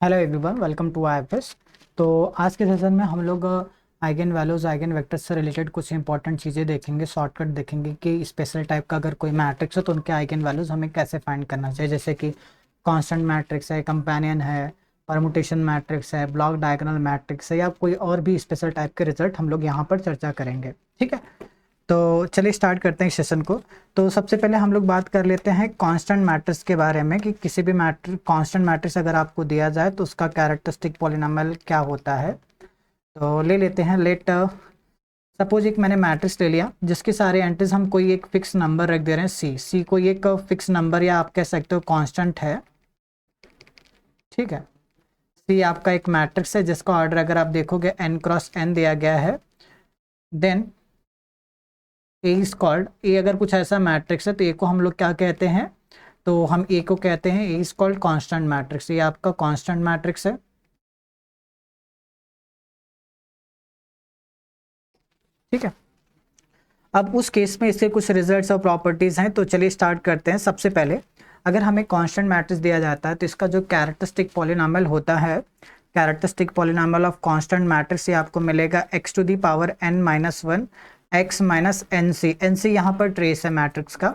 Hello everyone, welcome to IFS. तो आज के सेशन में हम लोग आइगन वैल्यूज आइगन वेक्टर्स से रिलेटेड कुछ इंपॉर्टेंट चीज़ें देखेंगे, शॉर्टकट देखेंगे कि स्पेशल टाइप का अगर कोई मैट्रिक्स हो तो उनके आइगन वैल्यूज हमें कैसे फाइंड करना चाहिए। जैसे कि कांस्टेंट मैट्रिक्स है, कंपेनियन है, परमुटेशन मैट्रिक्स है, ब्लॉक डायगोनल मैट्रिक्स है, या कोई और भी स्पेशल टाइप के रिजल्ट हम लोग यहाँ पर चर्चा करेंगे। ठीक है, तो चलिए स्टार्ट करते हैं सेशन को। तो सबसे पहले हम लोग बात कर लेते हैं कांस्टेंट मैट्रिक्स के बारे में कि किसी भी कांस्टेंट मैट्रिक्स अगर आपको दिया जाए तो उसका कैरेक्टरिस्टिक पॉलिनॉमियल क्या होता है। तो ले लेते हैं, लेट सपोज एक मैंने मैट्रिक्स ले लिया जिसके सारे एंट्रीज हम कोई एक फिक्स नंबर रख दे रहे हैं, सी कोई एक फिक्स नंबर या आप कह सकते हो कांस्टेंट है। ठीक है, सी आपका एक मैट्रिक्स है जिसका ऑर्डर अगर आप देखोगे n×n दिया गया है। देन ए इज कॉल्ड, ए अगर कुछ ऐसा मैट्रिक्स है तो ए को हम लोग क्या कहते हैं, तो हम ए को कहते हैं ए इज कॉल्ड कांस्टेंट मैट्रिक्स। ये आपका कांस्टेंट मैट्रिक्स है। ठीक है, अब उस केस में इसके कुछ रिजल्ट्स और प्रॉपर्टीज हैं, तो चलिए स्टार्ट करते हैं। सबसे पहले अगर हमें कांस्टेंट मैट्रिक्स दिया जाता है तो इसका जो कैरेक्टरिस्टिक पॉलिनॉमियल होता है, characteristic polynomial of constant matrix, ये आपको मिलेगा x⁻n−1 x−nc। nc यहाँ पर ट्रेस है मैट्रिक्स का,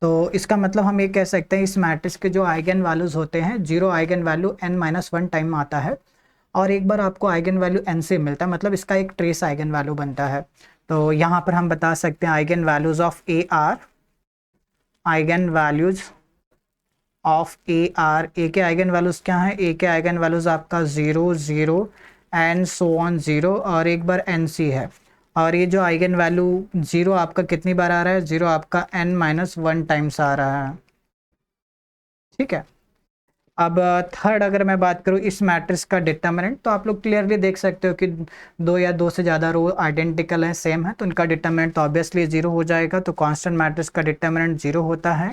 तो इसका मतलब हम ये कह सकते हैं इस मैट्रिक्स के जो आइगन वैल्यूज होते हैं, zero eigen value n−1 time आता है और एक बार आपको आइगन वैल्यू n से मिलता है, मतलब इसका एक ट्रेस आइगन वैल्यू बनता है। तो यहाँ पर हम बता सकते हैं eigen values of A are, eigen values of A are, A के आइगन वैल्यूज क्या है, ए के आइगन वैल्यूज आपका 0 0 एंड सो ऑन 0 और एक बार एन सी है। और ये जो आइगन वैल्यू 0 आपका कितनी बार आ रहा है, 0 आपका n−1 टाइम्स आ रहा है। ठीक है, अब थर्ड अगर मैं बात करूँ इस मैट्रिक्स का डिटर्मिनेंट, तो आप लोग क्लियरली देख सकते हो कि दो या दो से ज़्यादा रो आइडेंटिकल हैं, सेम है, तो इनका डिटर्मिनेंट तो ऑब्वियसली जीरो हो जाएगा। तो कांस्टेंट मैट्रिक्स का डिटर्मिनेंट जीरो होता है।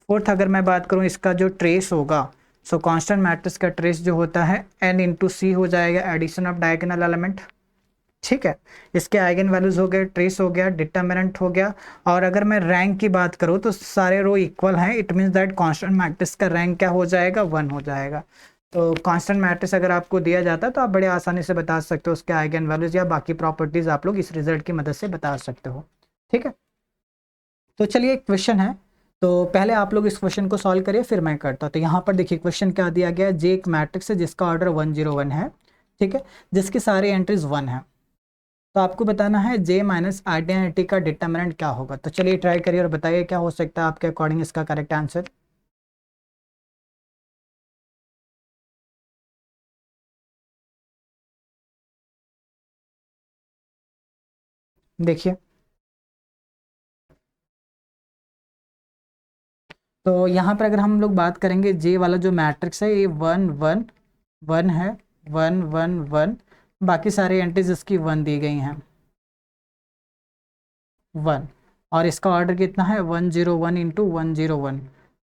फोर्थ अगर मैं बात करूँ इसका जो ट्रेस होगा, सो कांस्टेंट मैट्रिक्स का ट्रेस जो होता है n×c हो जाएगा, एडिशन ऑफ डायगोनल एलिमेंट। ठीक है, इसके आइगन वैल्यूज हो गए, ट्रेस हो गया, डिटर्मिनेंट हो गया। और अगर मैं रैंक की बात करूँ तो सारे रो इक्वल हैं, it means that constant matrix का रैंक क्या हो जाएगा, 1 हो जाएगा। तो कांस्टेंट मैट्रिक्स अगर आपको दिया जाता है तो आप बड़े आसानी से बता सकते हो उसके आइगन वैल्यूज या बाकी प्रॉपर्टीज आप लोग इस रिजल्ट की मदद से बता सकते हो। ठीक है, तो चलिए एक क्वेश्चन है, तो पहले आप लोग इस क्वेश्चन को सॉल्व करिए फिर मैं करता हूँ। तो यहाँ पर देखिए क्वेश्चन क्या दिया गया है, जे एक मैट्रिक्स है जिसका ऑर्डर 101 है। ठीक है, जिसकी सारी एंट्रीज 1 है। तो आपको बताना है जे माइनस आइडेंटिटी का डिटर्मिनेंट क्या होगा। तो चलिए ट्राई करिए और बताइए क्या हो सकता है आपके अकॉर्डिंग इसका करेक्ट आंसर। देखिए, तो यहाँ पर अगर हम लोग बात करेंगे जे वाला जो मैट्रिक्स है ये 1 1 1 है, 1 1 1, बाकी सारी एंट्रीज इसकी 1 दी गई हैं, 1। और इसका ऑर्डर कितना है, 101 × 101,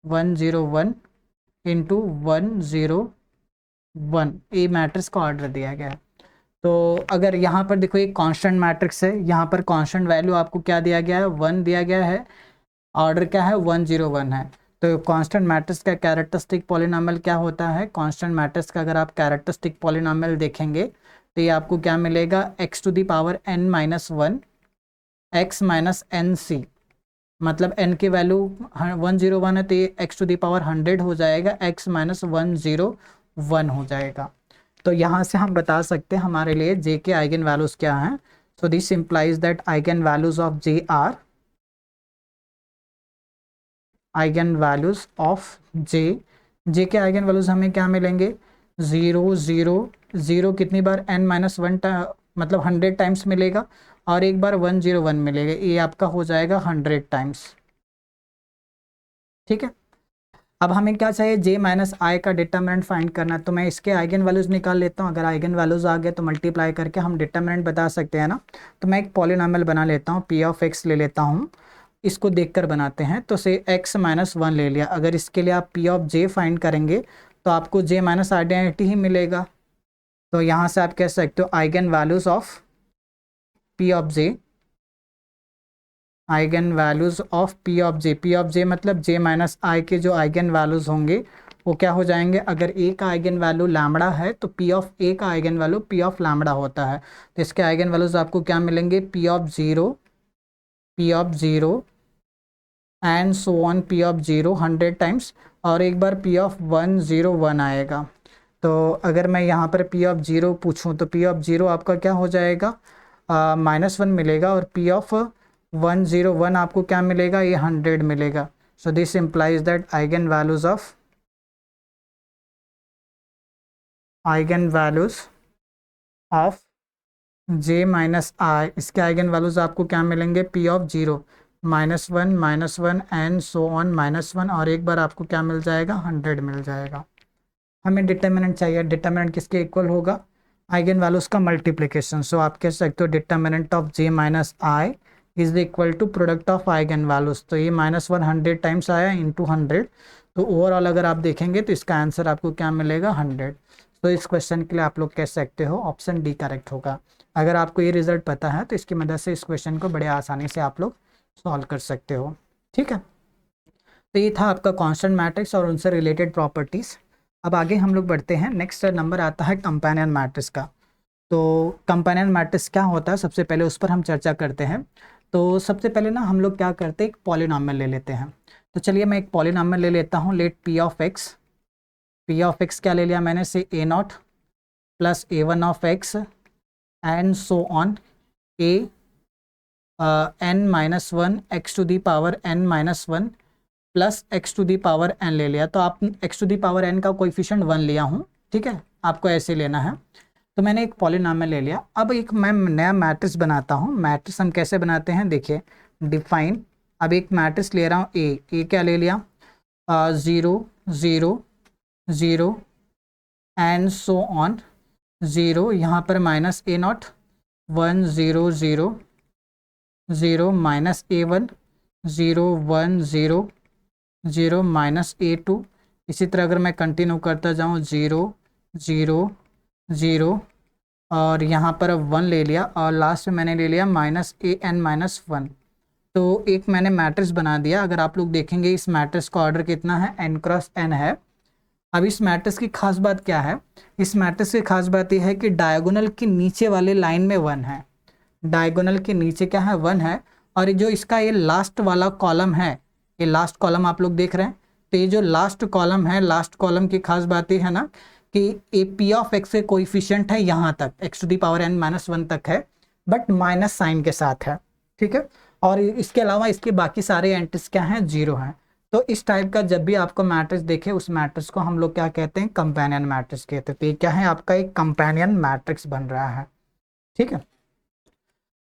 101 × 101, ए मैट्रिक्स का ऑर्डर दिया गया है। तो अगर यहाँ पर देखो ये कांस्टेंट मैट्रिक्स है, यहाँ पर कांस्टेंट वैल्यू आपको क्या दिया गया है, 1 दिया गया है, ऑर्डर क्या है 101 है। तो कांस्टेंट मैट्रिक्स का कैरेक्टरिस्टिक पॉलिनॉमियल क्या होता है, कांस्टेंट मैट्रिक्स का अगर आप कैरेक्टरिस्टिक पॉलिनॉमियल देखेंगे तो ये आपको क्या मिलेगा, x⁻n−1 x−nc, मतलब n की वैल्यू 101 है तो ये x⁻100 हो जाएगा, x−101 हो जाएगा। तो यहाँ से हम बता सकते हैं हमारे लिए जे के आइगन वैल्यूज क्या हैं। So this implies that eigen values of J r, eigen values of J के आइगन वैल्यूज हमें क्या मिलेंगे, 0 0 0 कितनी बार, n−1 मतलब 100 टाइम्स मिलेगा, और एक बार 101 मिलेगा, ये आपका हो जाएगा 100 टाइम्स। ठीक है, अब हमें क्या चाहिए, जे माइनस आई का डिटर्मिनेंट फाइंड करना है। तो मैं इसके आइगन वैल्यूज निकाल लेता हूँ, अगर आइगन वैल्यूज आ गए तो मल्टीप्लाई करके हम डिटर्मिनेंट बता सकते हैं ना। तो मैं एक पॉलिनॉमियल बना लेता हूँ, पी ऑफ एक्स ले लेता हूँ, इसको देखकर बनाते हैं। तो से x−1 ले लिया, अगर इसके लिए आप पी ऑफ जे फाइंड करेंगे तो आपको जे माइनस आइडेंटिटी ही मिलेगा। तो यहाँ से आप कह सकते हो eigen values of P of J, eigen values of P of J, P of J मतलब जे माइनस आई के जो आइगन वैल्यूज होंगे वो क्या हो जाएंगे, अगर ए का आइगन वैल्यू लैम्बडा है तो पी ऑफ ए का eigen value P of lambda होता है। तो इसके आइगन वैल्यूज आपको क्या मिलेंगे, P of zero and so on, P of zero 100 times, और एक बार पी ऑफ 101 आएगा। तो अगर मैं यहाँ पर पी ऑफ ज़ीरो पूछूँ तो पी ऑफ ज़ीरो आपका क्या हो जाएगा, -1 मिलेगा, और पी ऑफ 101 आपको क्या मिलेगा, ये 100 मिलेगा। So this implies that eigen values of J minus I, इसके आइगन वैल्यूज आपको क्या मिलेंगे, P of zero -1 and so on -1, और एक बार आपको क्या मिल जाएगा, 100 मिल जाएगा। हमें डिटर्मिनेंट चाहिए, डिटर्मिनेंट किसके इक्वल होगा, आइगन वैल्यूज का मल्टीप्लिकेशन। सो आप कह सकते हो determinant of J minus I is equal to product of eigenvalues. तो ये -100 टाइम्स आया इंटू 100, तो ओवरऑल अगर आप देखेंगे तो इसका आंसर आपको क्या मिलेगा, 100। तो इस क्वेश्चन के लिए आप लोग कह सकते हो ऑप्शन डी करेक्ट होगा। अगर आपको ये रिजल्ट पता है तो इसकी मदद से इस क्वेश्चन को बड़े आसानी से आप लोग सॉल्व कर सकते हो। ठीक है, तो ये था आपका कांस्टेंट मैट्रिक्स और उनसे रिलेटेड प्रॉपर्टीज़। अब आगे हम लोग बढ़ते हैं, नेक्स्ट नंबर आता है कंपेनियन मैट्रिक्स का। तो कंपेनियन मैट्रिक्स क्या होता है, सबसे पहले उस पर हम चर्चा करते हैं। तो सबसे पहले ना हम लोग क्या करते हैं, एक पॉलिनॉमियल ले लेते हैं। तो चलिए मैं एक पॉलिनॉमियल ले लेता हूँ, लेट पी ऑफ एक्स क्या ले लिया मैंने, से a0 plus a1 of x and so on a n-1 x to the power n-1 plus x to the power n ले लिया। तो आप x to the power n का कोएफिशिएंट 1 लिया हूँ, ठीक है, आपको ऐसे लेना है। तो मैंने एक पॉलिनॉमियल ले लिया। अब एक मैं नया मैट्रिक्स बनाता हूँ। मैट्रिक्स हम कैसे बनाते हैं, देखिए डिफाइन। अब एक मैट्रिक्स ले रहा हूँ ए क्या ले लिया, 0 0 0 एंड सो ऑन 0, यहाँ पर -a0 1 0 0 0 -a1 0 1 0 0 -a2। इसी तरह अगर मैं कंटिन्यू करता जाऊँ 0 0 0 और यहाँ पर 1 ले लिया, और लास्ट में मैंने ले लिया -an-1। तो एक मैंने मैट्रिक्स बना दिया। अगर आप लोग देखेंगे इस मैट्रिक्स का ऑर्डर कितना है, n×n है। अब इस मैट्रिक्स की खास बात क्या है, इस मैट्रिक्स की खास बात यह है कि डायगोनल के नीचे वाले लाइन में 1 है, डायगोनल के नीचे क्या है, 1 है। और जो इसका ये लास्ट वाला कॉलम है, ये लास्ट कॉलम आप लोग देख रहे हैं, तो ये जो लास्ट कॉलम है, लास्ट कॉलम की खास बात ये है ना कि ए पी ऑफ एक्स के कोएफिशिएंट है यहाँ तक, x to the power n-1 तक है, बट माइनस साइन के साथ है, ठीक है। और इसके अलावा इसके बाकी सारे एंट्रीज क्या हैं, 0 हैं। तो इस टाइप का जब भी आपको मैट्रिक्स देखे, उस मैट्रिक्स को हम लोग क्या कहते हैं, कंपेनियन मैट्रिक्स कहते हैं। तो ये क्या है, आपका एक कंपेनियन मैट्रिक्स बन रहा है, ठीक है।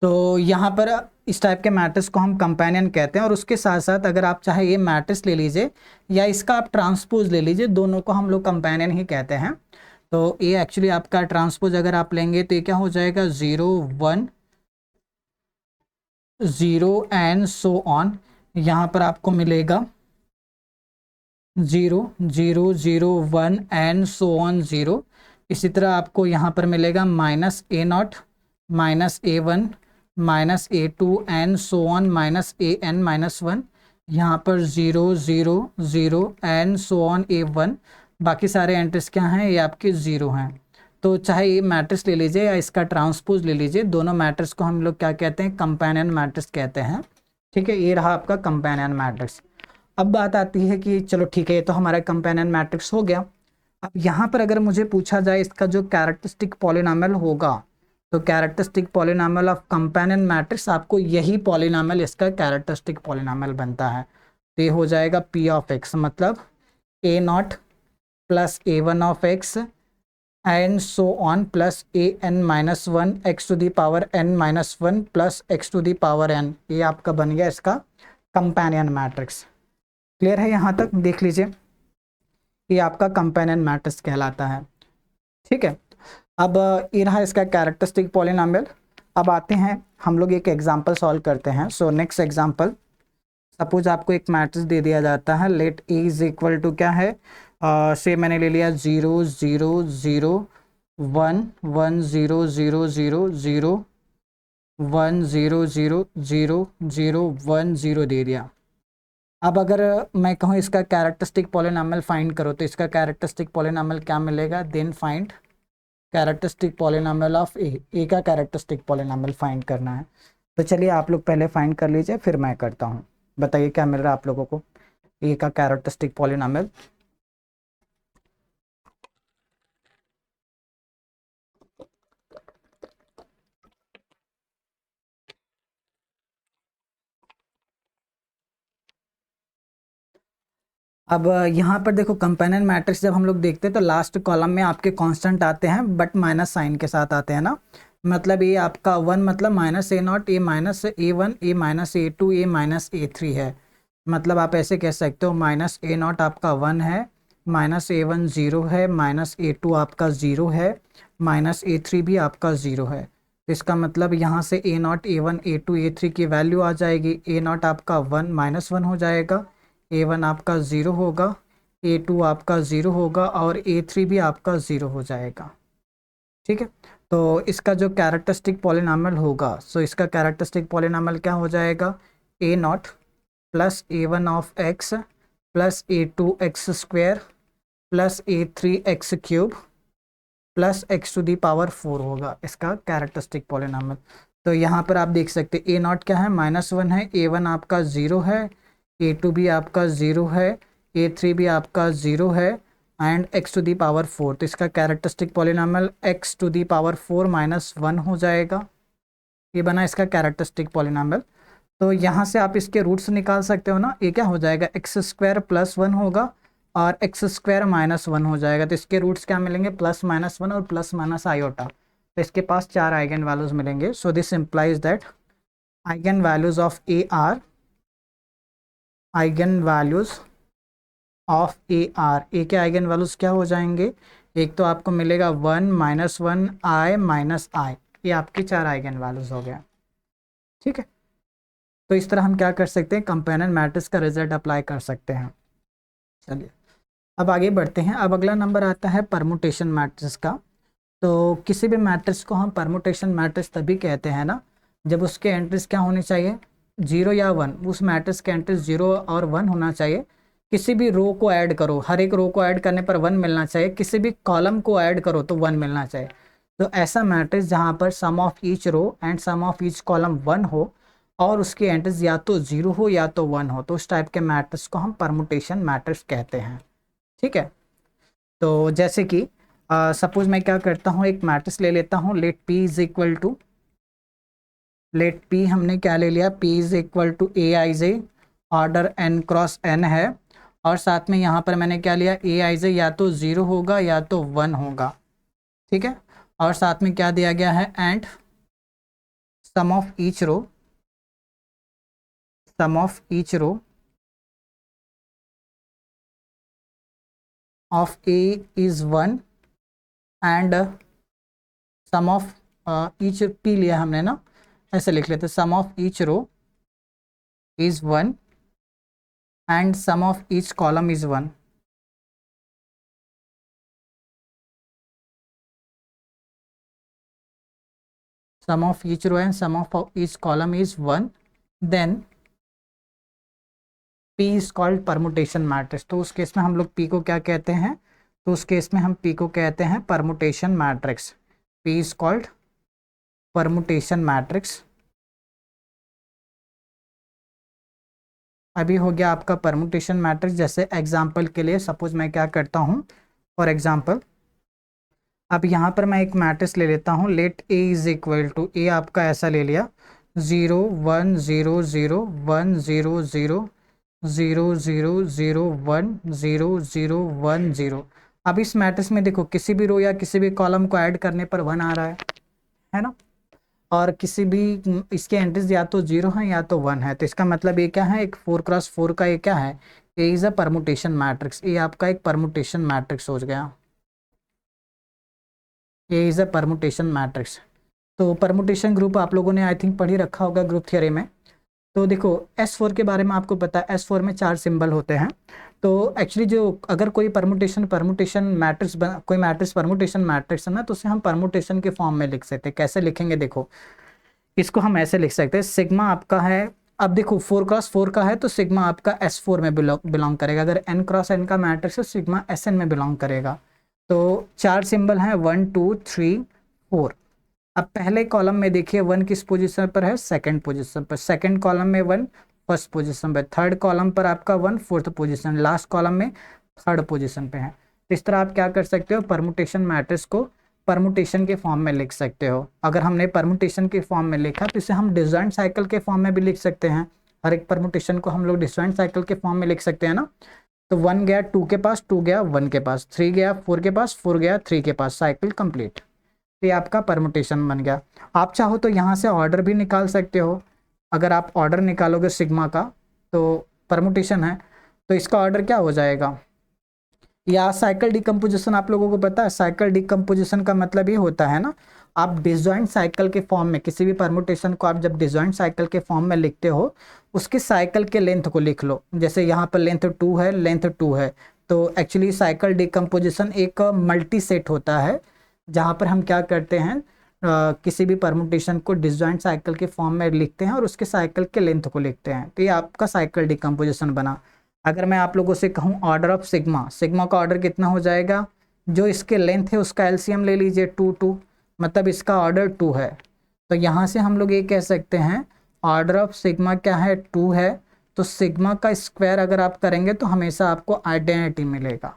तो यहाँ पर इस टाइप के मैट्रिक्स को हम कंपेनियन कहते हैं। और उसके साथ साथ अगर आप चाहे ये मैट्रिक्स ले लीजिए या इसका आप ट्रांसपोज ले लीजिए, दोनों को हम लोग कंपेनियन ही कहते हैं। तो ये एक्चुअली आपका ट्रांसपोज अगर आप लेंगे तो ये क्या हो जाएगा, 0 1 0 एंड सो ऑन। यहाँ पर आपको मिलेगा 0 0 0 1 एंड सो ऑन 0। इसी तरह आपको यहाँ पर मिलेगा -a0 -a1 -a2 and so on -an-1। यहाँ पर 0 0 0 एंड सो ऑन a1। बाकी सारे एंट्रीज क्या हैं, ये आपके 0 हैं। तो चाहे ये मैट्रिक्स ले लीजिए या इसका ट्रांसपोज ले लीजिए, दोनों मैट्रिक्स को हम लोग क्या कहते हैं, कंपेनियन मैट्रिक्स कहते हैं, ठीक है। ये रहा आपका कंपेनियन मैट्रिक्स। अब बात आती है कि चलो ठीक है, ये तो हमारा कंपेनियन मैट्रिक्स हो गया। अब यहाँ पर अगर मुझे पूछा जाए इसका जो कैरेक्टरिस्टिक पॉलिनॉमियल होगा, तो characteristic polynomial of companion matrix, आपको यही पॉलिनॉमियल इसका कैरेक्टरिस्टिक पॉलिनॉमियल बनता है। तो ये हो जाएगा पी ऑफ एक्स, मतलब a0 plus a1 of x and so on plus an-1 x to the power n-1 plus x to the power n। ये आपका बन गया इसका कंपेनियन मैट्रिक्स। क्लियर है, यहाँ तक देख लीजिए, ये आपका कंपेनियन मैट्रिक्स कहलाता है, ठीक है। अब ये रहा इसका कैरेक्टरिस्टिक पॉलिनॉमियल। अब आते हैं हम लोग एक एग्जांपल सॉल्व करते हैं। सो नेक्स्ट एग्जांपल, सपोज आपको एक मैट्रिक्स दे दिया जाता है, let A is equal to क्या है, से मैंने ले लिया 0 0 0 1 1 0 0 0 0 1 0 0 0 0 1 0 दे दिया। अब अगर मैं कहूँ इसका कैरेक्टरिस्टिक पॉलिनॉमियल फाइंड करो, तो इसका कैरेक्टरिस्टिक पॉलिनॉमियल क्या मिलेगा, then find characteristic polynomial of A का कैरेक्टरिस्टिक पॉलिनॉमियल फाइंड करना है। तो चलिए आप लोग पहले फाइंड कर लीजिए, फिर मैं करता हूँ। बताइए क्या मिल रहा है आप लोगों को ए का कैरेक्टरिस्टिक पॉलिनॉमियल। अब यहाँ पर देखो कंपेनियन मैट्रिक्स जब हम लोग देखते हैं तो लास्ट कॉलम में आपके कांस्टेंट आते हैं बट माइनस साइन के साथ आते हैं ना। मतलब ये आपका वन मतलब minus a naught, a minus a one, a minus a two, a minus a three है। मतलब आप ऐसे कह सकते हो माइनस ए नॉट आपका वन है, माइनस ए वन ज़ीरो है, माइनस ए टू आपका ज़ीरो है, माइनस ए थ्री भी आपका ज़ीरो है। तो इसका मतलब यहाँ से a naught, a one, a two, a three की वैल्यू आ जाएगी। ए नॉट आपका वन माइनस वन हो जाएगा, ए वन आपका ज़ीरो होगा, ए टू आपका ज़ीरो होगा और ए थ्री भी आपका ज़ीरो हो जाएगा। ठीक है, तो इसका जो कैरेक्टरिस्टिक पॉलिनॉमियल होगा, सो इसका कैरेक्टरिस्टिक पॉलिनॉमियल क्या हो जाएगा, a naught plus a one of x plus a two x square plus a three x cube plus x to the power four होगा इसका कैरेक्टरिस्टिक पॉलिनॉमियल। तो यहाँ पर आप देख सकते हैं ए नॉट क्या है, माइनस वन है, ए वन आपका ज़ीरो है, ए टू भी आपका ज़ीरो है, ए थ्री भी आपका ज़ीरो है and x to the power four. तो इसका characteristic polynomial x to the power four minus one हो जाएगा। ये बना इसका कैरेक्टरिस्टिक पॉलिनॉमियल। तो यहाँ से आप इसके रूट्स निकाल सकते हो ना। ये क्या हो जाएगा, एक्स स्क्वायर प्लस वन होगा और एक्स स्क्वायर माइनस वन हो जाएगा। तो इसके रूट्स क्या मिलेंगे, प्लस माइनस वन और प्लस माइनस आयोटा। तो इसके पास चार आइगन वैल्यूज मिलेंगे। So this implies that eigen values of A are, eigen values of A are, A के आइगन वैल्यूज क्या हो जाएंगे, एक तो आपको मिलेगा वन माइनस वन आई माइनस आई, ये आपके चार आइगन वैल्यूज हो गया। ठीक है, तो इस तरह हम क्या कर सकते हैं, कंपेनियन मैट्रिक्स का रिजल्ट अप्लाई कर सकते हैं। चलिए अब आगे बढ़ते हैं। अब अगला नंबर आता है परमुटेशन मैट्रिक्स का। तो किसी भी मैट्रिक्स को हम परमुटेशन मैट्रिक्स तभी कहते हैं ना जब उसके एंट्रीज क्या होनी चाहिए, जीरो या वन। उस मैट्रिक्स के एंट्रीज जीरो और वन होना चाहिए। किसी भी रो को ऐड करो, हर एक रो को ऐड करने पर वन मिलना चाहिए। किसी भी कॉलम को ऐड करो तो वन मिलना चाहिए। तो ऐसा मैट्रिक्स जहाँ पर sum of each row and sum of each column one हो और उसके एंट्रीज या तो जीरो हो या तो वन हो, तो उस टाइप के मैट्रिक्स को हम परमुटेशन मैट्रिक्स कहते हैं। ठीक है, तो जैसे कि सपोज मैं क्या करता हूँ, एक मैट्रिक्स ले लेता हूँ, let P is equal to, let P हमने क्या ले लिया, P is equal to A I J, order N cross N है और साथ में यहाँ पर मैंने क्या लिया, ए आई जे या तो ज़ीरो होगा या तो वन होगा। ठीक है, और साथ में क्या दिया गया है, and sum of each row, sum of each row of A is one and sum of each P लिया हमने ना, ऐसे लिख लेते, sum of each row is one and sum of each column is one. Sum of each row and sum of each column is one, then P is called permutation matrix. तो उस case में हम लोग P को क्या कहते हैं, तो उस केस में हम पी को कहते हैं permutation matrix. P is called permutation matrix. अभी हो गया आपका परमुटेशन मैट्रिक्स। जैसे एग्जांपल के लिए सपोज मैं क्या करता हूँ, फॉर एग्जांपल अब यहाँ पर मैं एक मैट्रिक्स ले लेता हूँ, let A is equal to, A आपका ऐसा ले लिया, 0 1 0 0 1 0 0 0 0 0 1 0 0 1 0। अब इस मैट्रिक्स में देखो किसी भी रो या किसी भी कॉलम को ऐड करने पर वन आ रहा है ना, और किसी भी इसके एंट्रीज या तो जीरो है या तो वन है। तो इसका मतलब ये क्या है, एक 4x4 का ये क्या है, A is a permutation matrix. ये आपका एक परमुटेशन मैट्रिक्स हो गया, ए इज अ परमुटेशन मैट्रिक्स। तो परमुटेशन ग्रुप आप लोगों ने आई थिंक पढ़ ही रखा होगा ग्रुप थियरी में। तो देखो S4 के बारे में आपको पता है, S4 में चार सिंबल होते हैं। तो एक्चुअली जो अगर कोई परमुटेशन मैट्रिक्स कोई मैट्रिक्स परमुटेशन मैट्रिक्स है ना, तो उसे हम परमुटेशन के फॉर्म में लिख सकते हैं। कैसे लिखेंगे देखो, इसको हम ऐसे लिख सकते हैं, सिग्मा आपका है अब देखो 4x4 का है तो सिग्मा आपका S4 में बिलोंग करेगा, अगर n×n का मैट्रिक्स है सिग्मा Sn में बिलोंग करेगा। तो 4 सिंबल हैं 1 2 3 4। अब पहले कॉलम में देखिए 1 किस पोजीशन पर है, सेकंड पोजीशन पर, सेकंड कॉलम में 1 फर्स्ट पोजीशन पर, थर्ड कॉलम पर आपका 1 फोर्थ पोजीशन, लास्ट कॉलम में थर्ड पोजीशन पे है। तो इस तरह आप क्या कर सकते हो, परमुटेशन मैट्रिक्स को परमुटेशन के फॉर्म में लिख सकते हो। अगर हमने परमुटेशन के फॉर्म में लिखा तो इसे हम डिसजॉइंट साइकिल के फॉर्म में भी लिख सकते हैं। हर एक परमुटेशन को हम लोग डिसजॉइंट साइकिल के फॉर्म में लिख सकते हैं ना। तो 1 गया 2 के पास, 2 गया 1 के पास, 3 गया 4 के पास, 4 गया 3 के पास, साइकिल कंप्लीट। ये आपका परमुटेशन बन गया। आप चाहो तो यहाँ से ऑर्डर भी निकाल सकते हो। अगर आप ऑर्डर निकालोगे सिग्मा का तो परमुटेशन है तो इसका ऑर्डर क्या हो जाएगा, या साइकिल डिकम्पोजिशन आप लोगों को पता है। साइकिल डिकम्पोजिशन का मतलब ये होता है ना, आप डिसजॉइंट साइकिल के फॉर्म में किसी भी परमुटेशन को आप जब डिसजॉइंट साइकिल के फॉर्म में लिखते हो उसके साइकिल के लेंथ को लिख लो। जैसे यहाँ पर लेंथ 2 है, लेंथ 2 है, तो एक्चुअली साइकिल डिकम्पोजिशन एक मल्टी सेट होता है जहाँ पर हम क्या करते हैं, किसी भी परमुटेशन को डिसजॉइंट साइकिल के फॉर्म में लिखते हैं और उसके साइकिल के लेंथ को लिखते हैं। तो ये आपका साइकिल डिकम्पोजिशन बना। अगर मैं आप लोगों से कहूँ ऑर्डर ऑफ सिग्मा, सिग्मा का ऑर्डर कितना हो जाएगा, जो इसके लेंथ है उसका एलसीएम ले लीजिए 2 2, मतलब इसका ऑर्डर 2 है। तो यहाँ से हम लोग ये कह सकते हैं ऑर्डर ऑफ सिग्मा क्या है, 2 है। तो सिग्मा का स्क्वायर अगर आप करेंगे तो हमेशा आपको आइडेंटिटी मिलेगा।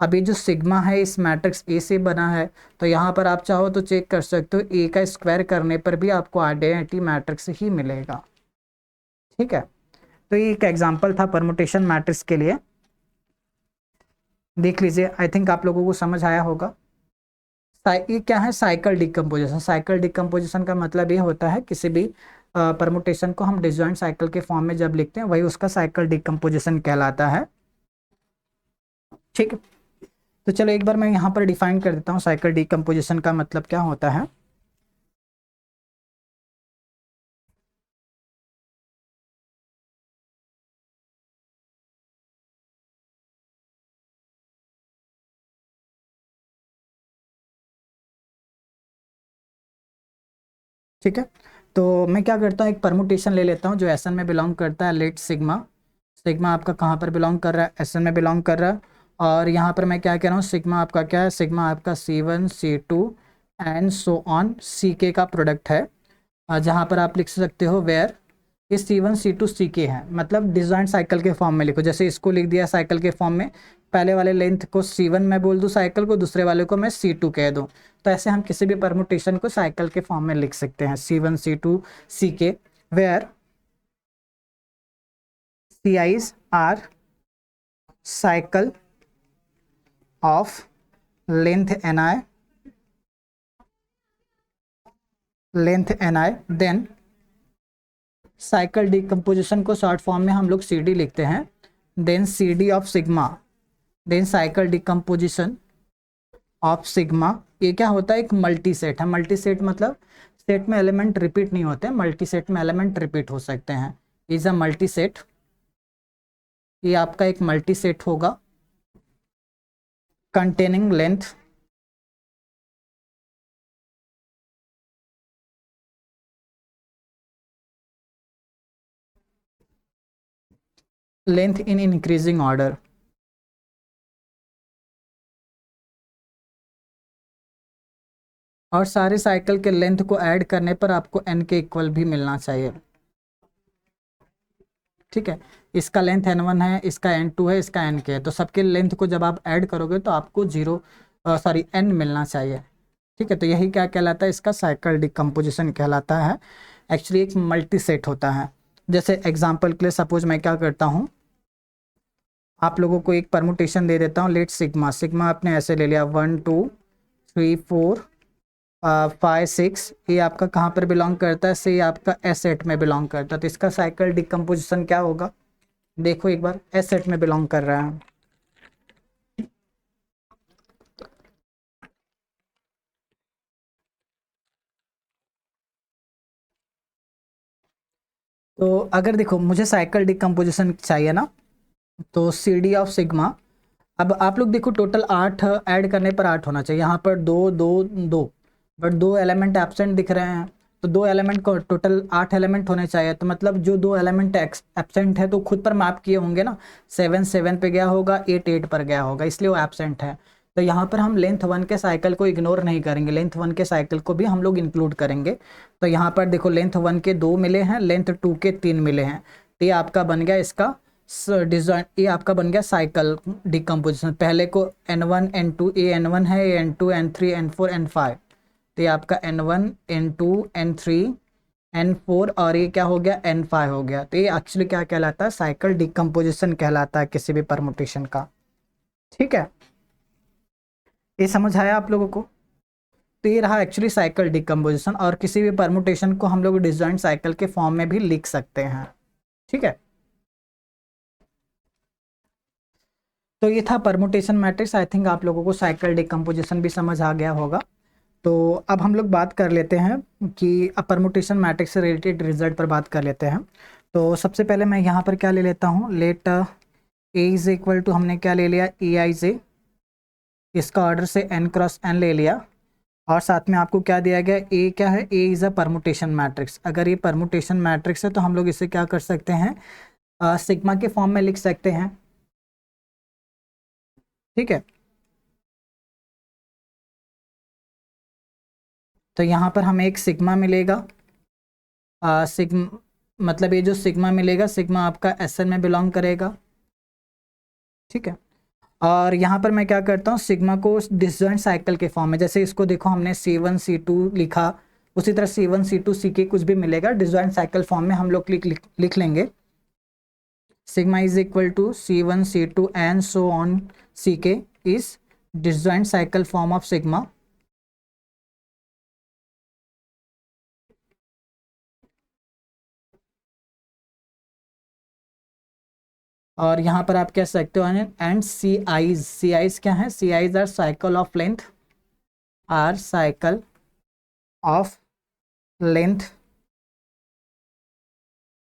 अभी जो सिग्मा है इस मैट्रिक्स ए से बना है, तो यहाँ पर आप चाहो तो चेक कर सकते हो ए का स्क्वायर करने पर भी आपको आइडेंटिटी मैट्रिक्स ही मिलेगा। ठीक है, तो ये एक एग्जांपल था परमुटेशन मैट्रिक्स के लिए, देख लीजिए। आई थिंक आप लोगों को समझ आया होगा। ये क्या है, साइकिल डिकम्पोजिशन। साइकिल डिकम्पोजिशन का मतलब ये होता है किसी भी परमुटेशन को हम डिसजॉइंट साइकिल के फॉर्म में जब लिखते हैं वही उसका साइकिल डिकम्पोजिशन कहलाता है। ठीक है, तो चलो एक बार मैं यहाँ पर डिफाइन कर देता हूँ साइकिल डिकम्पोजिशन का मतलब क्या होता है। ठीक है, तो मैं क्या करता हूँ, एक परमुटेशन ले लेता हूँ जो एसएन में बिलोंग करता है। लेट सिग्मा, सिग्मा आपका कहाँ पर बिलोंग कर रहा है, एसएन में बिलोंग कर रहा है। और यहाँ पर मैं क्या कह रहा हूँ, सिग्मा आपका क्या है, सिग्मा आपका C1 C2 and so on CK का प्रोडक्ट है। जहाँ पर आप लिख सकते हो वेयर ये C1 C2 CK है, मतलब डिसजॉइंट साइकिल के फॉर्म में लिखो। जैसे इसको लिख दिया साइकिल के फॉर्म में, पहले वाले लेंथ को C1 मैं बोल दूँ साइकिल को, दूसरे वाले को मैं C2 कह दूँ। तो ऐसे हम किसी भी परमुटेशन को साइकिल के फॉर्म में लिख सकते हैं, C1 C2 CK where CIs are cycle of length Ni, then cycle decomposition को शॉर्ट फॉर्म में हम लोग CD लिखते हैं। Then CD of sigma, then cycle decomposition of sigma. ये क्या होता है, एक मल्टी सेट है। मल्टी सेट मतलब सेट में एलिमेंट रिपीट नहीं होते, मल्टी सेट में एलिमेंट रिपीट हो सकते हैं। इज अ मल्टी सेट, ये आपका एक मल्टी सेट होगा containing length in increasing order. और सारे साइकिल के लेंथ को ऐड करने पर आपको n के इक्वल भी मिलना चाहिए। ठीक है, इसका लेंथ n1 है, इसका n2 है, इसका nk है, तो सबके लेंथ को जब आप ऐड करोगे तो आपको n मिलना चाहिए। ठीक है, तो यही क्या कहलाता है, इसका साइकिल डिकम्पोजिशन कहलाता है। एक्चुअली एक मल्टी सेट होता है। जैसे एग्जांपल के लिए सपोज मैं क्या करता हूँ, आप लोगों को एक परमुटेशन दे देता हूँ। लेट सिग्मा, सिग्मा आपने ऐसे ले लिया 1 2 3 4 5 6, ये आपका कहाँ पर बिलोंग करता है, से ये आपका एस सेट में बिलोंग करता है। तो इसका साइकिल डिकम्पोजिशन क्या होगा, देखो एक बार, एस सेट में बिलोंग कर रहा है। तो अगर देखो मुझे साइकिल डिकम्पोजिशन चाहिए ना, तो CD ऑफ सिग्मा, अब आप लोग देखो टोटल 8 ऐड करने पर 8 होना चाहिए। यहाँ पर 2 2 2, बट 2 एलिमेंट एब्सेंट दिख रहे हैं। तो 2 एलिमेंट को टोटल 8 एलिमेंट होने चाहिए, तो मतलब जो 2 एलिमेंट एब्सेंट है तो खुद पर मैप किए होंगे ना, 7 7 पे गया होगा, 8 8 पर गया होगा, इसलिए वो एब्सेंट है। तो यहाँ पर हम लेंथ 1 के साइकिल को इग्नोर नहीं करेंगे, लेंथ 1 के साइकिल को भी हम लोग इंक्लूड करेंगे। तो यहाँ पर देखो लेंथ 1 के 2 मिले हैं, लेंथ 2 के 3 मिले हैं, तो ये आपका बन गया इसका डिजाइन, ये आपका बन गया साइकिल डिकम्पोजिशन। पहले को N1 N2, ये N1 है, ये N2 N3 N4 N5, तो ये आपका N1 N2 N3 N4 और ये क्या हो गया N5 हो गया। तो ये एक्चुअली क्या कहलाता है, साइकिल डिकम्पोजिशन कहलाता है किसी भी परमुटेशन का। ठीक है, ये समझ आया आप लोगों को। तो ये रहा एक्चुअली साइकिल डिकम्पोजिशन, और किसी भी परमुटेशन को हम लोग डिसजॉइंट साइकिल के फॉर्म में भी लिख सकते हैं। ठीक है, तो ये था परमुटेशन मैट्रिक्स। आई थिंक आप लोगों को साइकिल डिकम्पोजिशन भी समझ आ गया होगा। तो अब हम लोग बात कर लेते हैं कि अब परमुटेशन मैट्रिक्स से रिलेटेड रिजल्ट पर बात कर लेते हैं। तो सबसे पहले मैं यहाँ पर क्या ले लेता हूँ, let A is equal to, हमने क्या ले लिया, ए आई जे, इसका ऑर्डर से n क्रॉस n ले लिया, और साथ में आपको क्या दिया गया, ए क्या है, A is a permutation matrix. अगर ये परमुटेशन मैट्रिक्स है तो हम लोग इसे क्या कर सकते हैं, सिग्मा के फॉर्म में लिख सकते हैं। ठीक है, तो यहाँ पर हमें एक सिग्मा मिलेगा, सिग्मा मतलब ये जो सिग्मा मिलेगा, सिग्मा आपका एसएन में बिलोंग करेगा। ठीक है, और यहाँ पर मैं क्या करता हूँ, सिग्मा को डिसजॉइंट साइकिल के फॉर्म में, जैसे इसको देखो हमने C1 C2 लिखा, उसी तरह C1 C2 CK कुछ भी मिलेगा डिसजॉइंट साइकिल फॉर्म में हम लोग लिख लेंगे। Sigma is equal to C1 C2 and so on CK is disjoint cycle form of sigma. और यहाँ पर आप कह सकते हो एंड सी आईज क्या है, c i's are cycle of length, r cycle of length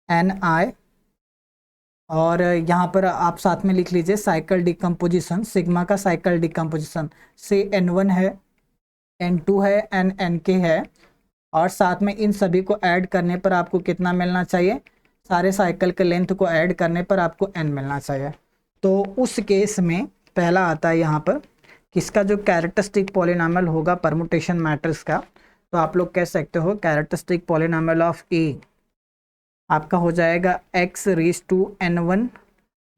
n i. और यहाँ पर आप साथ में लिख लीजिए साइकिल डिकम्पोजिशन, सिग्मा का साइकिल डिकम्पोजिशन से N1 है, N2 है, NK है, और साथ में इन सभी को ऐड करने पर आपको कितना मिलना चाहिए, सारे साइकिल के लेंथ को ऐड करने पर आपको n मिलना चाहिए। तो उस केस में पहला आता है यहाँ पर किसका जो कैरेक्टरिस्टिक पॉलिनॉमियल होगा परमुटेशन मैट्रिक्स का, तो आप लोग कह सकते हो कैरेक्टरिस्टिक पॉलिनॉमियल ऑफ ए आपका हो जाएगा x raise to n1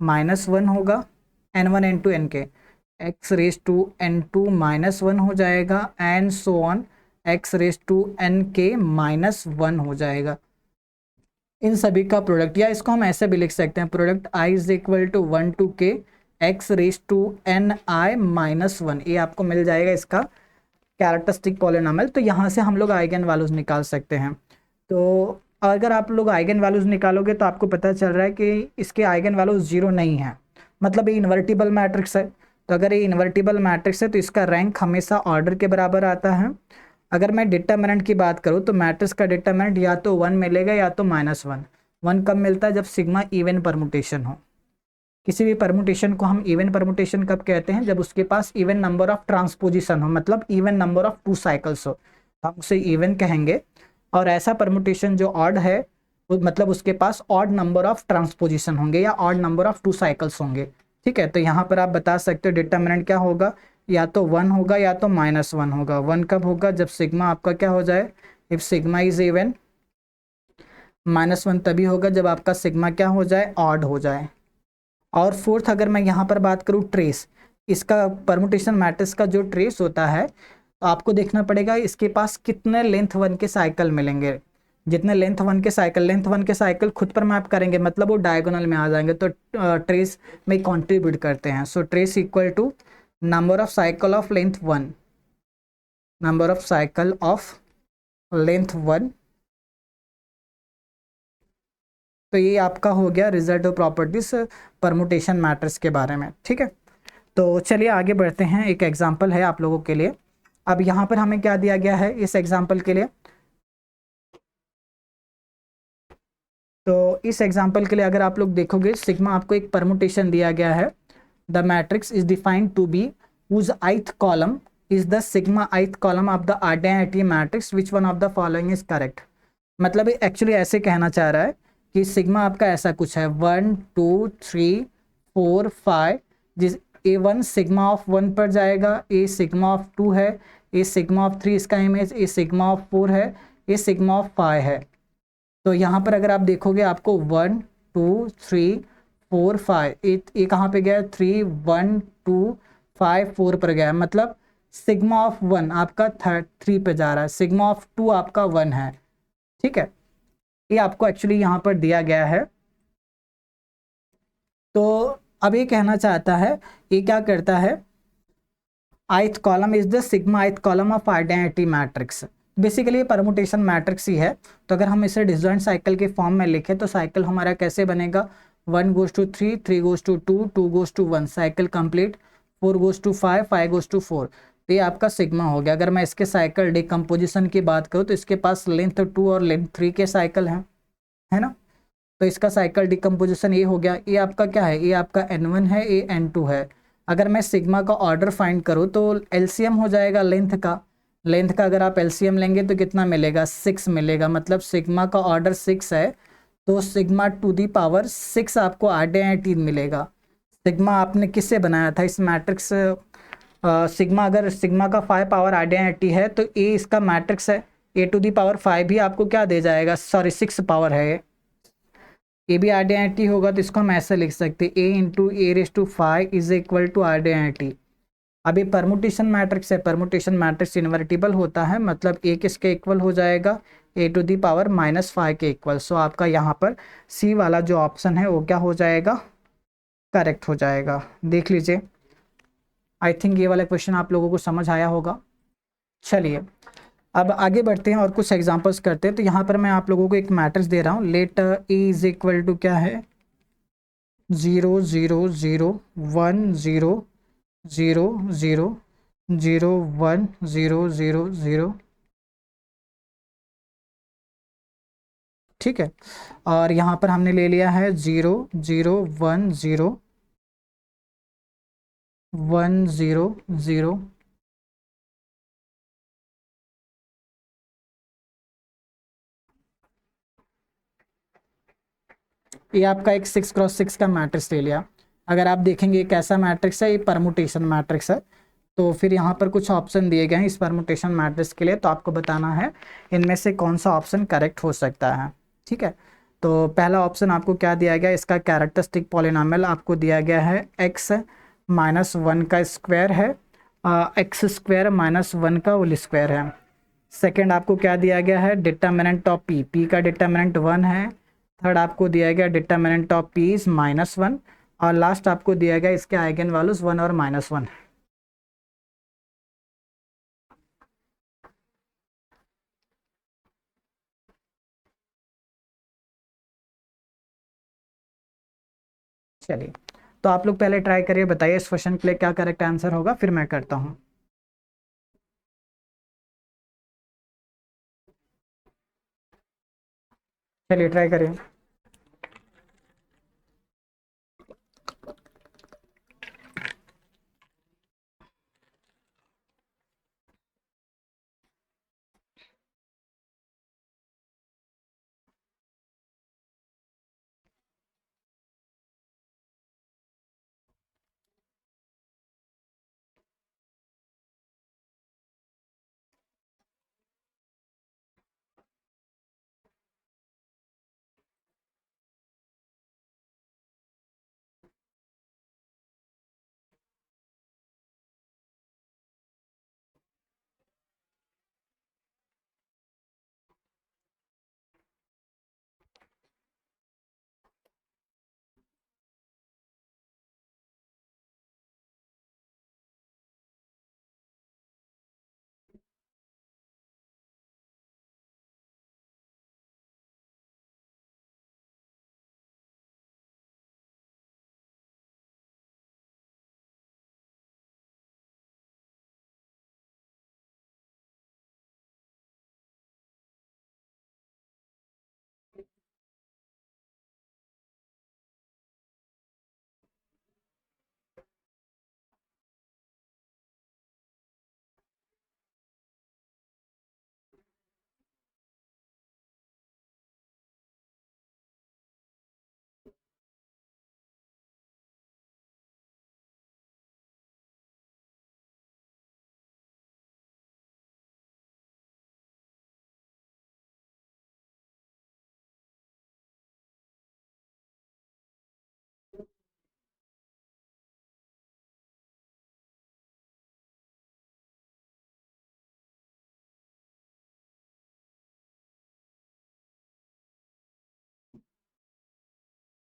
minus 1 होगा, n1 n2 nk, x raise to n2 minus 1 हो जाएगा, and so on x raise to nk minus 1 हो जाएगा। इन सभी का प्रोडक्ट, या इसको हम ऐसे भी लिख सकते हैं, product i is equal to 1 to k x raise to n i minus 1, ये आपको मिल जाएगा इसका कैरेक्टरिस्टिक पॉलिनॉमियल। तो यहाँ से हम लोग आइगन वैल्यूज निकाल सकते हैं। तो अगर आप लोग आइगन वैल्यूज निकालोगे तो आपको पता चल रहा है कि इसके आइगन वैल्यूज 0 नहीं है, मतलब ये इन्वर्टिबल मैट्रिक्स है। तो अगर ये इन्वर्टिबल मैट्रिक्स है तो इसका रैंक हमेशा ऑर्डर के बराबर आता है। अगर मैं डिटर्मिनेंट की बात करूँ तो मैट्रिक्स का डिटर्मिनेंट या तो 1 मिलेगा या तो -1। 1 कब मिलता है, जब सिग्मा इवन परमुटेशन हो। किसी भी परमुटेशन को हम इवन परमुटेशन कब कहते हैं, जब उसके पास इवन नंबर ऑफ ट्रांसपोजिशन हो, मतलब इवन नंबर ऑफ 2 साइकिल्स हो, हम उसे इवन कहेंगे। और ऐसा परमुटेशन जो ऑड है मतलब उसके पास ऑड नंबर ऑफ ट्रांसपोजिशन होंगे या ऑड नंबर ऑफ 2 साइकिल्स होंगे। ठीक है, तो यहाँ पर आप बता सकते हो डिटर्मिनेंट क्या होगा, या तो 1 होगा या तो -1 होगा। 1 कब होगा, जब सिग्मा आपका क्या हो जाए, इफ सिग्मा इज इवन। -1 तभी होगा जब आपका सिग्मा क्या हो जाए, ऑड हो जाए। और फोर्थ, अगर मैं यहाँ पर बात करूँ ट्रेस, इसका परमुटेशन मैट्रिक्स का जो ट्रेस होता है, तो आपको देखना पड़ेगा इसके पास कितने लेंथ 1 के साइकिल मिलेंगे। जितने लेंथ 1 के साइकिल खुद पर मैप करेंगे, मतलब वो डायगोनल में आ जाएंगे, तो ट्रेस में कंट्रीब्यूट करते हैं। So trace equal to number of cycle of length 1, number of cycle of length 1। तो ये आपका हो गया result of properties permutation matrix के बारे में। ठीक है, तो चलिए आगे बढ़ते हैं। एक एग्जांपल है आप लोगों के लिए। अब यहाँ पर हमें क्या दिया गया है इस एग्जांपल के लिए, तो इस एग्जांपल के लिए अगर आप लोग देखोगे, सिग्मा आपको एक परमुटेशन दिया गया है, the matrix is defined to be whose ith column is the sigma ith column of the identity matrix, which one of the following is correct. मतलब एक्चुअली ऐसे कहना चाह रहा है कि सिग्मा आपका ऐसा कुछ है 1 2 3 4 5, जिस A1 सिग्मा ऑफ 1 पर जाएगा, ए सिग्मा ऑफ 2 है, ए सिग्मा ऑफ 3 इसका इमेज, ए सिग्मा ऑफ 4 है, ए सिग्मा ऑफ 5 है। तो यहाँ पर अगर आप देखोगे आपको 1 2 3 4 5, ये कहाँ पे गया, 3 1 2 5 4 पर गया, मतलब सिग्मा ऑफ 1 आपका 3 पे जा रहा है, सिग्मा ऑफ 2 आपका 1 है। ठीक है, ये आपको एक्चुअली यहाँ पर दिया गया है। तो अब ये कहना चाहता है, ये क्या करता है, ith column is the sigma ith column of identity matrix. Basically ये परमुटेशन मैट्रिक्स ही है। तो अगर हम इसे डिसजॉइंट साइकिल के फॉर्म में लिखें तो साइकिल हमारा कैसे बनेगा, 1 goes to 3 3 goes to 2 2 goes to 1, cycle complete, 4 goes to 5 5 goes to 4। तो ये आपका सिग्मा हो गया। अगर मैं इसके साइकिल डिकम्पोजिशन की बात करूँ तो इसके पास लेंथ 2 और लेंथ 3 के साइकिल हैं, है ना। तो इसका साइकिल डिकम्पोजिशन ये हो गया। ये आपका क्या है, ये आपका N1 है, ये N2 है। अगर मैं सिग्मा का ऑर्डर फाइंड करूँ तो एलसीएम हो जाएगा लेंथ का। लेंथ का अगर आप एलसीएम लेंगे तो कितना मिलेगा, 6 मिलेगा। मतलब सिग्मा का ऑर्डर 6 है, तो सिग्मा टू दी पावर 6 आपको आइडेंटिटी मिलेगा। सिग्मा आपने किससे बनाया था इस मैट्रिक्स, सिग्मा, अगर सिग्मा का 5 पावर आइडेंटिटी है तो ए इसका मैट्रिक्स है, ए टू दी पावर 5 भी आपको क्या दे जाएगा, सॉरी 6 पावर है ये भी आइडेंटिटी होगा। तो इसको हम ऐसे लिख सकते हैं, A into A raise to 5 is equal to identity. अभी परमुटेशन मैट्रिक्स है, परमुटेशन मैट्रिक्स इन्वर्टिबल होता है, मतलब ए किसके इक्वल हो जाएगा, ए टू दी पावर -5 के इक्वल। सो आपका यहाँ पर सी वाला जो ऑप्शन है वो क्या हो जाएगा, करेक्ट हो जाएगा। देख लीजिए, आई थिंक ये वाला क्वेश्चन आप लोगों को समझ आया होगा। चलिए अब आगे बढ़ते हैं और कुछ एग्जांपल्स करते हैं। तो यहाँ पर मैं आप लोगों को एक मैट्रिक्स दे रहा हूँ, let A is equal to क्या है, 0 0 0 1 0 0 0 0 1 0 0 0। ठीक है, और यहाँ पर हमने ले लिया है 0 0 1 0 1 0 0। ये आपका एक 6x6 का मैट्रिक्स ले लिया। अगर आप देखेंगे ये कैसा मैट्रिक्स है, ये परमुटेशन मैट्रिक्स है। तो फिर यहाँ पर कुछ ऑप्शन दिए गए हैं इस परमुटेशन मैट्रिक्स के लिए, तो आपको बताना है इनमें से कौन सा ऑप्शन करेक्ट हो सकता है। ठीक है, तो पहला ऑप्शन आपको क्या दिया गया, इसका कैरेक्टरिस्टिक पॉलिनॉमियल आपको दिया गया है x-1 का स्क्वायर है, x² - 1 का होल स्क्वायर है। सेकेंड आपको क्या दिया गया है, डिटर्मिनेंट ऑफ पी, पी का डिटर्मिनेंट 1 है। थर्ड आपको दिया गया डिटर्मिनेंट ऑफ पी इज -1, और लास्ट आपको दिया गया इसके आइगन वैल्यूज 1 और -1। चलिए, तो आप लोग पहले ट्राई करिए, बताइए इस क्वेश्चन के लिए क्या करेक्ट आंसर होगा, फिर मैं करता हूँ। चलिए ट्राई करिए।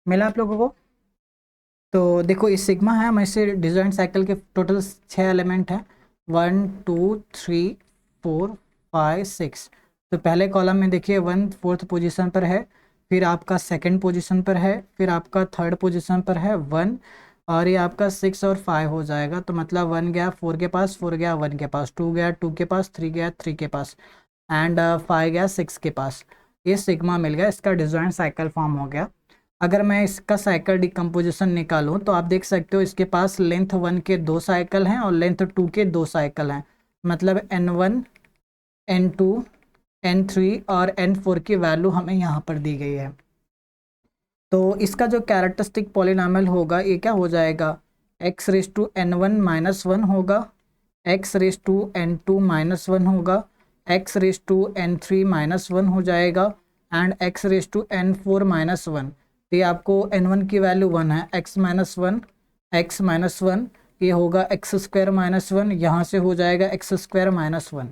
मिला आप लोगों को? तो देखो इस सिग्मा है, हम इसे डिजाइन साइकिल के टोटल 6 एलिमेंट हैं, 1 2 3 4 5 6। तो पहले कॉलम में देखिए 1 4th पोजीशन पर है, फिर आपका सेकंड पोजीशन पर है, फिर आपका थर्ड पोजीशन पर है 1, और ये आपका 6 और 5 हो जाएगा। तो मतलब 1 गया 4 के पास, 4 गया 1 के पास, 2 गया 2 के पास, 3 गया 3 के पास, एंड 5 गया 6 के पास। ये सिग्मा मिल गया, इसका डिजाइन साइकिल फॉर्म हो गया। अगर मैं इसका साइकिल डिकम्पोजिशन निकालूं तो आप देख सकते हो इसके पास लेंथ 1 के 2 साइकिल हैं और लेंथ 2 के 2 साइकिल हैं, मतलब n1 n2 n3 और n4 की वैल्यू हमें यहाँ पर दी गई है। तो इसका जो कैरेक्टरिस्टिक पॉलिनॉमियल होगा ये क्या हो जाएगा, x raise to n1 minus 1 होगा, x raise to n2 minus 1 होगा, x raise to n3 minus 1 हो जाएगा, and x raise to n4 minus 1। तो ये आपको n1 की वैल्यू 1 है, x माइनस 1 x माइनस 1, ये होगा एक्स स्क्वायर माइनस 1, यहाँ से हो जाएगा एक्स स्क्वायर माइनस 1।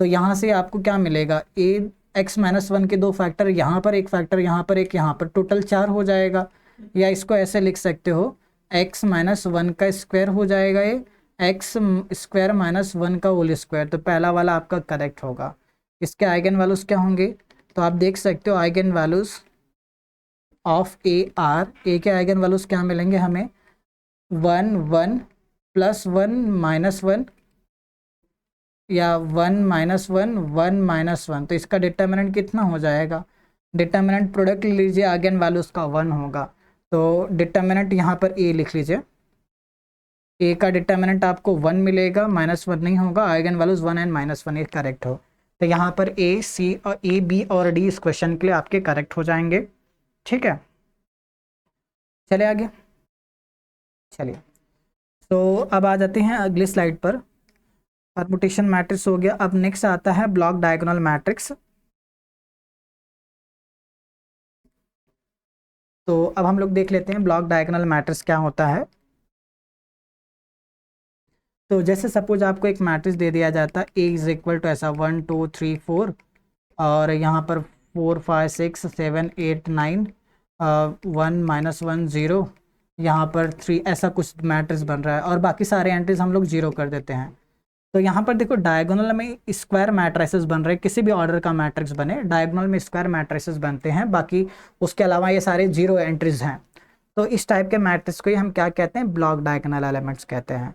तो यहाँ से आपको क्या मिलेगा, ए एक्स माइनस 1 के 2 फैक्टर, यहाँ पर एक फैक्टर, यहाँ पर एक, यहाँ पर टोटल 4 हो जाएगा। या इसको ऐसे लिख सकते हो, एक्स माइनस 1 का स्क्वायर हो जाएगा, ये एक्स स्क्वायर माइनस 1 का होल स्क्वायर। तो पहला वाला आपका करेक्ट होगा। इसके आइगन वैल्यूज क्या होंगे, तो आप देख सकते हो आइगन वैल्यूज ऑफ ए के आइगन वैल्यूज क्या मिलेंगे हमें, 1 1 प्लस 1 माइनस 1, या 1 माइनस 1 1 माइनस 1। तो इसका डिटर्मिनेंट कितना हो जाएगा, डिटर्मिनेंट प्रोडक्ट लीजिए आइगन वैल्यूज का 1 होगा। तो डिटर्मिनेंट यहाँ पर ए लिख लीजिए, ए का डिटर्मिनेंट आपको 1 मिलेगा, माइनस 1 नहीं होगा, आइगन वैल्यूज 1 एंड माइनस 1 ये करेक्ट हो। तो यहाँ पर ए सी और ए बी और डी इस क्वेश्चन के लिए आपके करेक्ट हो जाएंगे। ठीक है, चले आगे। चलिए, तो अब आ जाते हैं अगली स्लाइड पर। परमुटेशन मैट्रिक्स हो गया, अब नेक्स्ट आता है ब्लॉक डायगोनल मैट्रिक्स। तो अब हम लोग देख लेते हैं ब्लॉक डायगोनल मैट्रिक्स क्या होता है। तो जैसे सपोज आपको एक मैट्रिक्स दे दिया जाता है, ए इज इक्वल टू ऐसा 1 2 3 4, और यहाँ पर 4 5 6 7 8 9, 1 माइनस 1 0, यहाँ पर 3, ऐसा कुछ मैट्रिक्स बन रहा है, और बाकी सारे एंट्रीज हम लोग 0 कर देते हैं। तो यहाँ पर देखो डायगोनल में स्क्वायर मैट्रिसेस बन रहे हैं, किसी भी ऑर्डर का मैट्रिक्स बने डायगोनल में स्क्वायर मैट्रिसेस बनते हैं, बाकी उसके अलावा ये सारे 0 एंट्रीज हैं। तो इस टाइप के मैट्रिक्स को ही हम क्या कहते हैं, ब्लॉक डायगोनल एलिमेंट्स कहते हैं।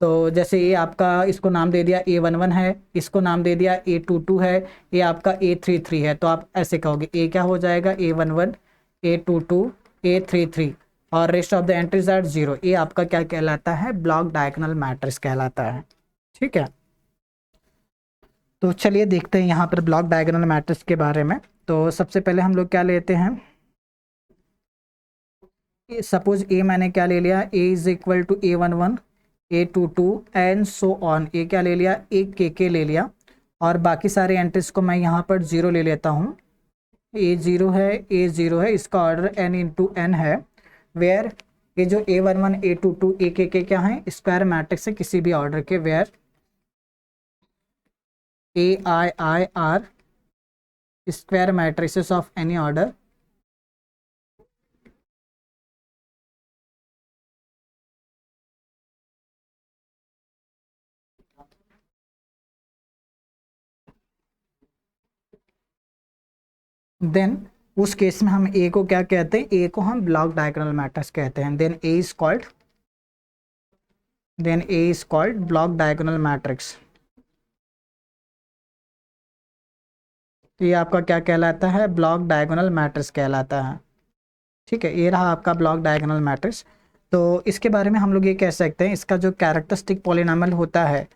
तो जैसे ये आपका, इसको नाम दे दिया A11 है, इसको नाम दे दिया A22 है, ये आपका A33 है, तो आप ऐसे कहोगे ए क्या हो जाएगा, A11 A22 A33, और rest of the entries are 0। ये आपका क्या कहलाता है, ब्लॉक डायगोनल मैट्रिक्स कहलाता है। ठीक है, तो चलिए देखते हैं यहाँ पर ब्लॉक डायगोनल मैट्रिक्स के बारे में। तो सबसे पहले हम लोग क्या लेते हैं, सपोज ए मैंने क्या ले लिया, A is equal to A11 A22 and so on, A क्या ले लिया, एक के ले लिया, और बाकी सारे एंट्रीज को मैं यहाँ पर 0 ले लेता हूँ। A0 है, A0 है, इसका ऑर्डर n इंटू एन है, वेयर ये जो A11 A22 ए के क्या है, स्क्वायर मैट्रिक्स है किसी भी ऑर्डर के, where AI are square matrices of any order, then उस केस में हम ए को क्या कहते हैं, ए को हम ब्लॉक डायगोनल मैट्रिक्स कहते हैं। Then A is called block diagonal matrix. तो ये आपका क्या कहलाता है, ब्लॉक डायगोनल मैट्रिक्स कहलाता है। ठीक है, ये रहा आपका ब्लॉक डायगोनल मैट्रिक्स। तो इसके बारे में हम लोग ये कह सकते हैं, इसका जो कैरेक्टरिस्टिक पॉलिनॉमियल होता है,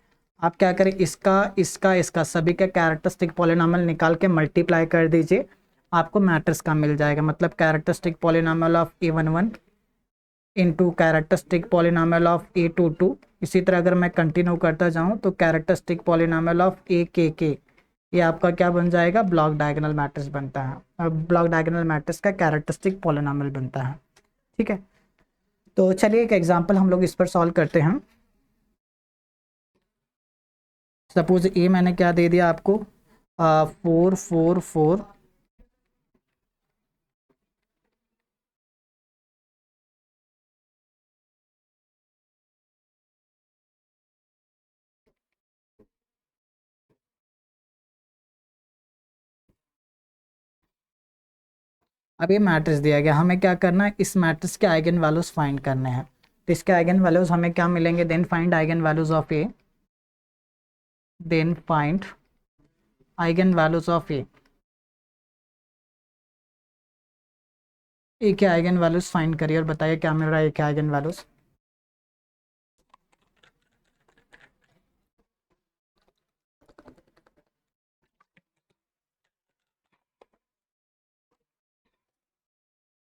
आप क्या करें, इसका सभी का कैरेक्टरिस्टिक पॉलिनॉमियल निकाल के मल्टीप्लाई कर दीजिए, आपको मैट्रिक्स का मिल जाएगा। मतलब characteristic polynomial of A11 into characteristic polynomial of A22। इसी तरह अगर मैं कंटिन्यू करता जाऊँ तो कैरेक्टरिस्टिक पॉलिनॉमियल ऑफ के, ये आपका क्या बन जाएगा, ब्लॉक डायगोनल मैट्रिक्स बनता है। अब ब्लॉक डायगोनल मैट्रिक्स का कैरेक्टरिस्टिक पॉलिनॉमियल बनता है। ठीक है, तो चलिए एक एग्जांपल हम लोग इस पर सॉल्व करते हैं। सपोज ए मैंने क्या दे दिया आपको, 4 4 4 अब ये मैट्रिक्स दिया गया, हमें क्या करना है, इस मैट्रिक्स के आइगन वैल्यूज फाइंड करने हैं। तो इसके आइगन वैल्यूज हमें क्या मिलेंगे, then find eigen values of A, then find eigen values of A के आइगन वैल्यूज फाइंड करिए और बताइए क्या मिल रहा है ए के आइगन वैल्यूज।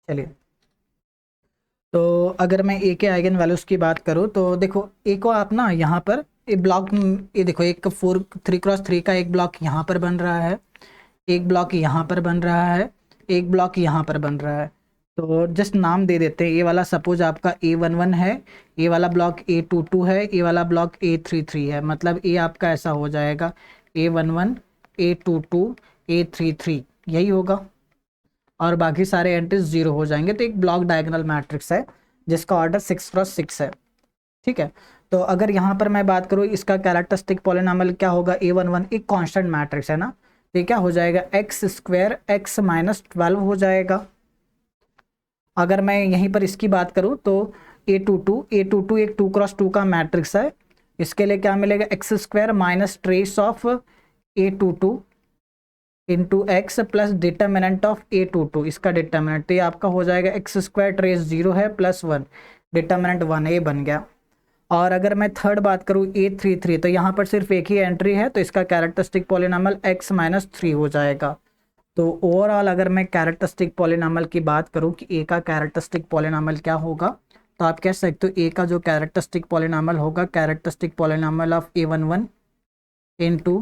चलिए, तो अगर मैं ए के आइगन वैल्यूज की बात करूँ तो देखो ए को आप ना यहाँ पर ये ब्लॉक, ये देखो एक 3x3 का एक ब्लॉक यहाँ पर बन रहा है, एक ब्लॉक यहाँ पर बन रहा है, एक ब्लॉक यहाँ पर बन रहा है। तो जस्ट नाम दे देते हैं, ये वाला सपोज आपका A11 है, ये वाला ब्लॉक A22 है, ये वाला ब्लॉक A33 है, मतलब ये आपका ऐसा हो जाएगा A11 A22 A33 यही होगा, और बाकी सारे एंट्रीज जीरो हो जाएंगे। तो एक ब्लॉक डायगोनल मैट्रिक्स है जिसका ऑर्डर 6x6 है, ठीक है। तो अगर यहाँ पर मैं बात करूँ इसका कैरेक्टरिस्टिक पॉलिनॉमियल क्या होगा, A11 एक कांस्टेंट मैट्रिक्स है ना, तो ये क्या हो जाएगा x² x माइनस 12 हो जाएगा। अगर मैं यहीं पर इसकी बात करूँ तो A22 एक 2x2 का मैट्रिक्स है, इसके लिए क्या मिलेगा x² minus trace of A22 into x plus determinant of A22, इसका डिटर्मिनेंट, तो ये आपका हो जाएगा x² ट्रेस 0 है प्लस 1, डिटर्मिनेंट 1 ये बन गया। और अगर मैं थर्ड बात करूँ A33, तो यहाँ पर सिर्फ एक ही एंट्री है, तो इसका कैरेक्टरिस्टिक पॉलिनॉमियल x माइनस 3 हो जाएगा। तो ओवरऑल अगर मैं कैरेक्टरिस्टिक पॉलिनॉमियल की बात करूँ कि ए का कैरेक्टरिस्टिक पॉलिनॉमियल क्या होगा, तो आप कह सकते हो ए का जो कैरेक्टरिस्टिक पॉलिनॉमियल होगा, characteristic polynomial of A11 into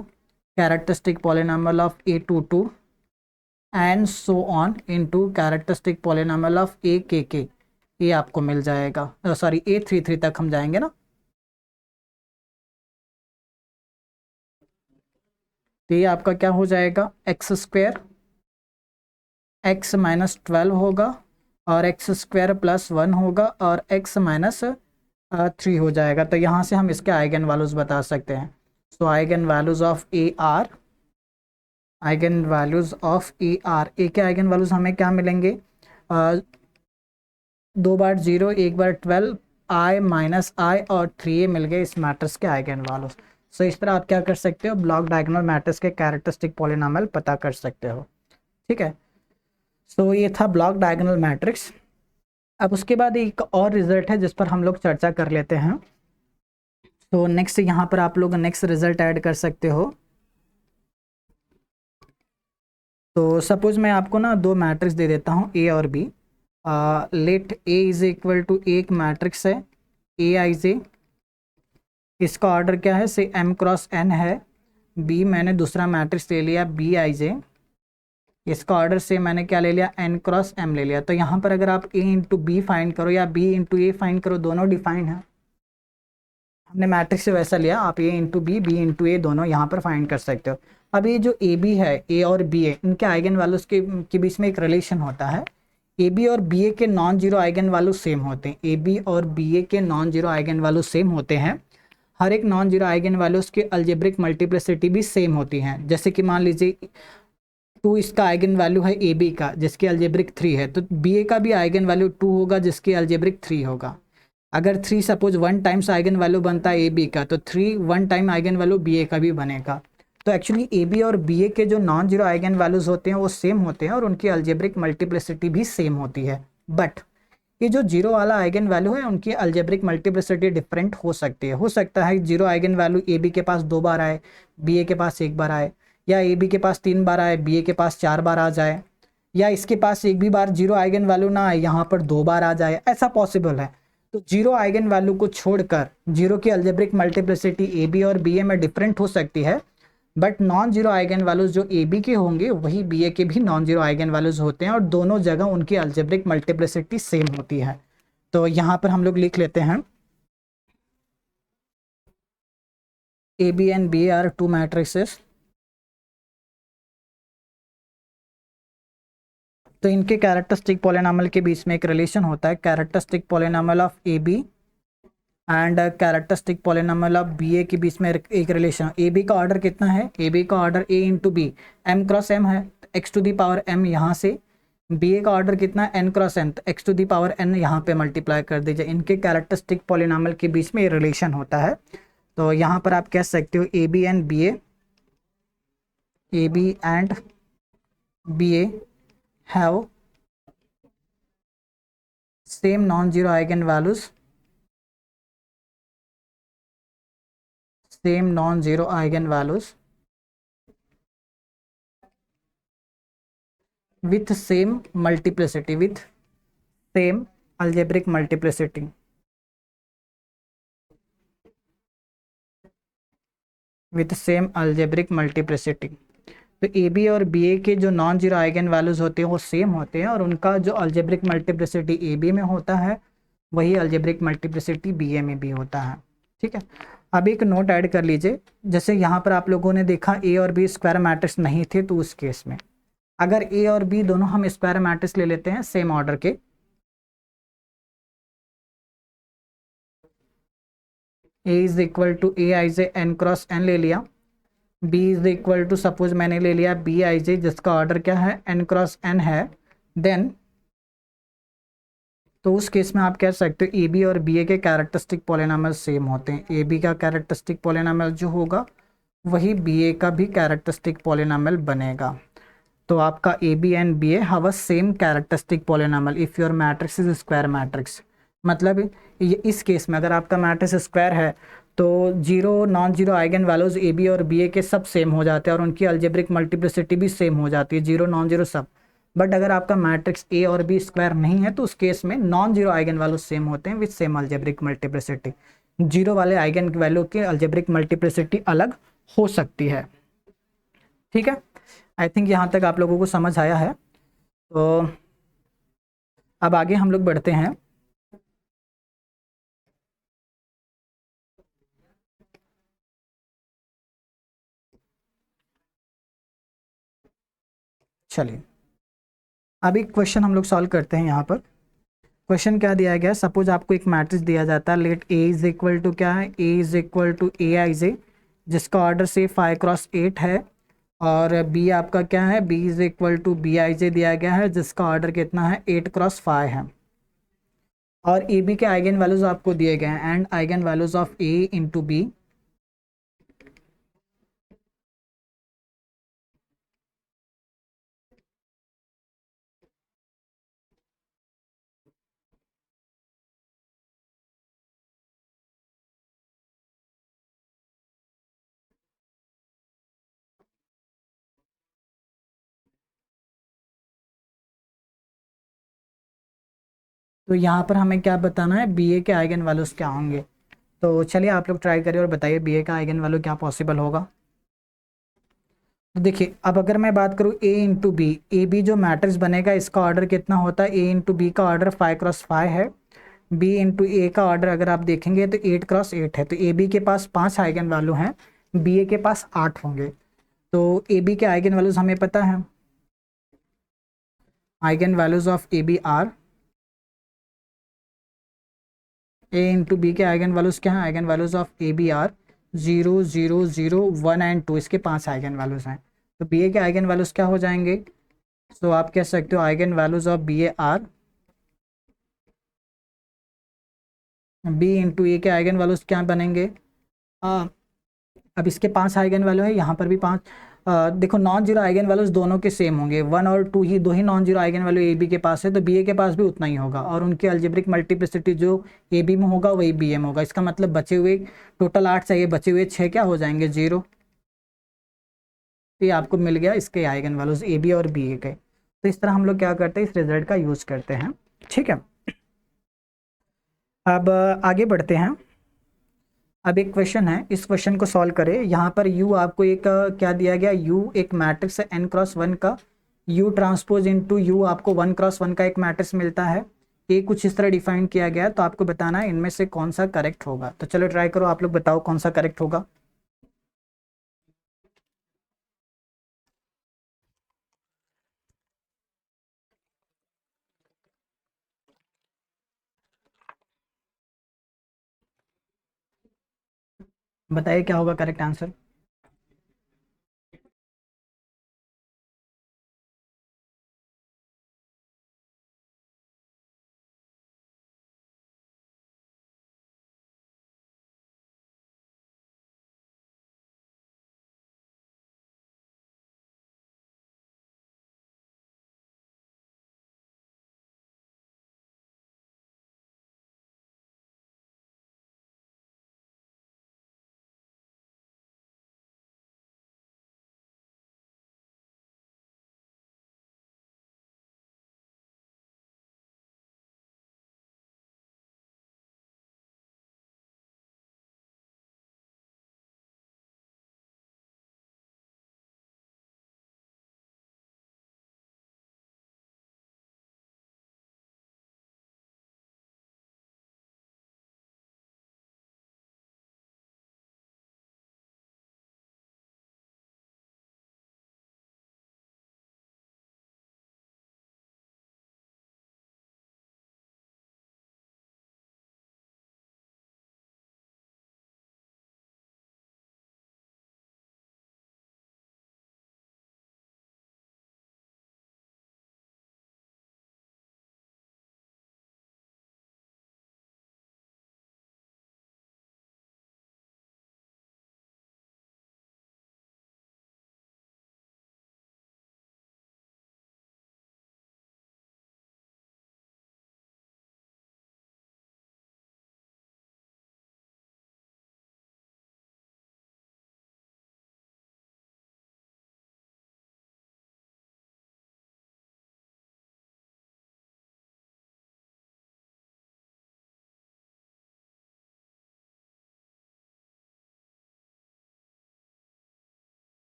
characteristic polynomial of A22 and so on into characteristic polynomial of AKK, ये आपको मिल जाएगा। सॉरी A33 तक हम जाएंगे ना, तो ये आपका क्या हो जाएगा x² x माइनस 12 होगा और x² प्लस 1 होगा और x माइनस 3 हो जाएगा। तो यहाँ से हम इसके आइगन वैल्यूज बता सकते हैं। So eigen values of A are, eigen values of A के आइगन वैल्यूज हमें क्या मिलेंगे, 2 बार 0 1 बार 12 i माइनस i और 3 मिल गए इस मैट्रिक्स के आइगन वैल्यूज। सो इस तरह आप क्या कर सकते हो, ब्लॉक डायगोनल मैट्रिक्स के कैरेक्टरिस्टिक पॉलिनॉमियल पता कर सकते हो, ठीक है। सो ये था ब्लॉक डायगोनल मैट्रिक्स। अब उसके बाद एक और रिजल्ट है जिस पर हम लोग चर्चा कर लेते हैं। तो नेक्स्ट यहाँ पर आप लोग नेक्स्ट रिजल्ट ऐड कर सकते हो। तो सपोज मैं आपको ना दो मैट्रिक्स दे देता हूँ ए और B. Let A is equal to एक मैट्रिक्स है ए आई जे, इसका ऑर्डर क्या है से m×n है। बी मैंने दूसरा मैट्रिक्स ले लिया बी आई जे, इसका ऑर्डर से मैंने क्या ले लिया n×m ले लिया। तो यहाँ पर अगर आप a इंटू बी फाइंड करो या b इंटू ए फाइंड करो, दोनों डिफाइंड है, हमने मैट्रिक्स से वैसा लिया, आप a into B B into A दोनों यहाँ पर फाइंड कर सकते हो। अब ये जो ए बी है, ए और बी ए, इनके आइगन वैल्यूज के बीच में एक रिलेशन होता है। ए बी और बी ए के non zero eigen value same होते हैं, ए बी और बी ए के non zero eigen value same होते हैं। हर एक नॉन जीरो आइगन वैल्यूज की अलजेब्रिक मल्टीप्लिसिटी भी सेम होती है। जैसे कि मान लीजिए 2 इसका आइगन वैल्यू है ए बी का जिसकी अलजेब्रिक 3 है, तो बी ए का भी आइगन वैल्यू 2 होगा जिसकी अलजेब्रिक 3 होगा। अगर 3 सपोज 1 टाइम्स आइगन वैल्यू बनता है ए बी का, तो 3 1 time eigen value B A का भी बनेगा। तो एक्चुअली ए बी और बी ए के जो नॉन जीरो आइगन वैल्यूज होते हैं वो सेम होते हैं और उनकी अलजेब्रिक मल्टीप्लिसिटी भी सेम होती है। बट ये जो जीरो वाला आइगन वैल्यू है उनकी अलजेब्रिक मल्टीप्लिसिटी डिफरेंट हो सकती है। हो सकता है zero eigen value A B के पास 2 बार आए, बी ए के पास 1 बार आए, या ए बी के पास 3 बार आए, बी ए के पास 4 बार आ जाए, या इसके पास एक भी बार जीरो आइगन वैल्यू ना आए, यहाँ पर 2 बार आ जाए, ऐसा पॉसिबल है। तो जीरो आइगन वैल्यू को छोड़कर जीरो की अलजेब्रिक मल्टीप्लिसिटी ए बी और बी ए में डिफरेंट हो सकती है, but non zero eigen values जो ए बी के होंगे वही बी ए के भी नॉन जीरो आइगन वैल्यूज होते हैं और दोनों जगह उनकी अलजेब्रिक मल्टीप्लिसिटी सेम होती है। तो यहाँ पर हम लोग लिख लेते हैं A B and B A are 2 matrices. तो इनके कैरेक्टरिस्टिक पॉलिनॉमियल के बीच में एक रिलेशन होता है, characteristic polynomial of A B and characteristic polynomial of B A के बीच में एक रिलेशन। ए बी का ऑर्डर कितना है, ए बी का order A into B m×m है, x to the power m यहाँ से बी ए का ऑर्डर कितना है, एन क्रॉस एन, तो x to the power n यहाँ पे मल्टीप्लाई कर दीजिए। इनके कैरेक्टरिस्टिक पॉलिनॉमियल के बीच में ये रिलेशन होता है। तो यहाँ पर आप कह सकते हो A B and B and B A have same non zero eigenvalues, same non zero eigenvalues with same multiplicity, with same algebraic multiplicity, with same algebraic multiplicity। तो ए बी और B A के जो non zero eigen values होते हैं वो same होते हैं, और उनका जो अलजेब्रिक मल्टीप्लिसिटी ए बी में होता है वही अलजेब्रिक मल्टीप्लिसिटी बी ए में भी होता है। ठीक है, अब एक नोट ऐड कर लीजिए, जैसे यहाँ पर आप लोगों ने देखा ए और बी स्क्वायर मैट्रिक्स नहीं थे, तो उस केस में अगर ए और बी दोनों हम स्क्वायर मैट्रिक्स ले लेते हैं सेम ऑर्डर के, A is equal to A I j n cross n ले लिया, B is equal to suppose मैंने ले लिया बी आई जे जिसका ऑर्डर क्या है, एन क्रॉस एन है, देन तो उस केस में आप कह सकते हो ए बी और बी ए के कैरेक्टरिस्टिक पॉलिनॉमियल सेम होते हैं। ए बी का कैरेक्टरिस्टिक पॉलिनॉमियल जो होगा वही बी ए का भी कैरेक्टरिस्टिक पॉलिनॉमियल बनेगा। तो आपका A B and B A have a same characteristic polynomial if your matrix is square matrix. मतलब ये इस केस में अगर आपका मैट्रिक्स स्क्वायर है तो zero non zero eigenvalues A B और बी ए के सब सेम हो जाते हैं और उनकी अलजेब्रिक मल्टीप्लिसिटी भी सेम हो जाती है, जीरो नॉन जीरो सब। बट अगर आपका मैट्रिक्स ए और बी स्क्वायर नहीं है तो उस केस में non zero eigenvalues same होते हैं with same algebraic multiplicity. Zero वाले आइगन वैल्यू की अलजेब्रिक मल्टीप्लिसिटी अलग हो सकती है। ठीक है, आई थिंक यहाँ तक आप लोगों को समझ आया है। तो अब आगे हम लोग बढ़ते हैं। चलिए अब एक क्वेश्चन हम लोग सॉल्व करते हैं। यहाँ पर क्वेश्चन क्या दिया गया, सपोज आपको एक मैट्रिक्स दिया जाता है, let A is equal to क्या है, A is equal to A I J जिसका ऑर्डर से 5x8 है, और बी आपका क्या है, B is equal to b i j दिया गया है जिसका ऑर्डर कितना है, 8x5 है, और ए बी के आइगन वैल्यूज आपको दिए गए हैं and eigen values of A into B. तो यहाँ पर हमें क्या बताना है, बी ए के आइगन वैल्यूज क्या होंगे। तो चलिए आप लोग ट्राई करिए और बताइए बी ए का आइगन वैल्यू क्या पॉसिबल होगा। तो देखिए अब अगर मैं बात करूँ ए इंटू बी, ए बी जो मैट्रिक्स बनेगा इसका ऑर्डर कितना होता है, ए इंटू बी का ऑर्डर 5x5 है, बी इंटू ए का ऑर्डर अगर आप देखेंगे तो 8x8 है। तो ए बी के पास 5 आइगन वैल्यू हैं, बी ए के पास 8 होंगे। तो ए बी के आइगन वैल्यूज हमें पता है, eigen values of A B are, A into B के आइगन वैल्यूज क्या हैं, eigen values of A B are 0 0 0 1 and 2, इसके 5 आइगन वैल्यूज हैं। तो बी ए के आइगन वैल्यूज क्या हो जाएंगे, तो आप कह सकते हो eigen values of B A r, B into A के आइगन वैल्यूज क्या बनेंगे, अब इसके 5 आइगन वैल्यू है, यहाँ पर भी 5। देखो नॉन जीरो आइगन वैल्यूज दोनों के सेम होंगे, 1 और 2 ही, दो ही non zero eigen value A B के पास है, तो बी ए के पास भी उतना ही होगा, और उनकी अलजेब्रिक मल्टीप्लिसिटी जो ए बी में होगा वही बी ए में होगा। इसका मतलब बचे हुए टोटल 8 चाहिए, बचे हुए 6 क्या हो जाएंगे, 0। तो ये आपको मिल गया इसके आइगन वैल्यूज ए बी और बी ए के। तो इस तरह हम लोग क्या करते हैं, इस रिजल्ट का यूज करते हैं। ठीक है, अब आगे बढ़ते हैं। अब एक क्वेश्चन है, इस क्वेश्चन को सॉल्व करें। यहाँ पर u आपको एक क्या दिया गया, u एक मैट्रिक्स है n×1 का, u ट्रांसपोज इनटू u आपको 1×1 का एक मैट्रिक्स मिलता है। ये कुछ इस तरह डिफाइन किया गया है, तो आपको बताना है इनमें से कौन सा करेक्ट होगा। तो चलो ट्राई करो, आप लोग बताओ कौन सा करेक्ट होगा। बताइए क्या होगा करेक्ट आंसर।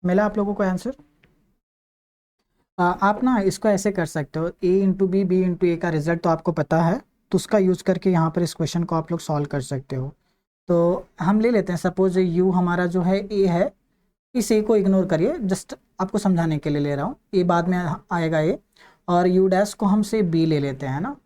मिला आप लोगों को आंसर? आप ना इसको ऐसे कर सकते हो, a into B, B into A का रिजल्ट तो आपको पता है, तो उसका यूज़ करके यहाँ पर इस क्वेश्चन को आप लोग सॉल्व कर सकते हो। तो हम ले लेते हैं, सपोज u हमारा जो है a है, इस ए को इग्नोर करिए, जस्ट आपको समझाने के लिए ले रहा हूँ, ए बाद में आएगा ए, और यू डैश को हम से बी ले लेते हैं ना।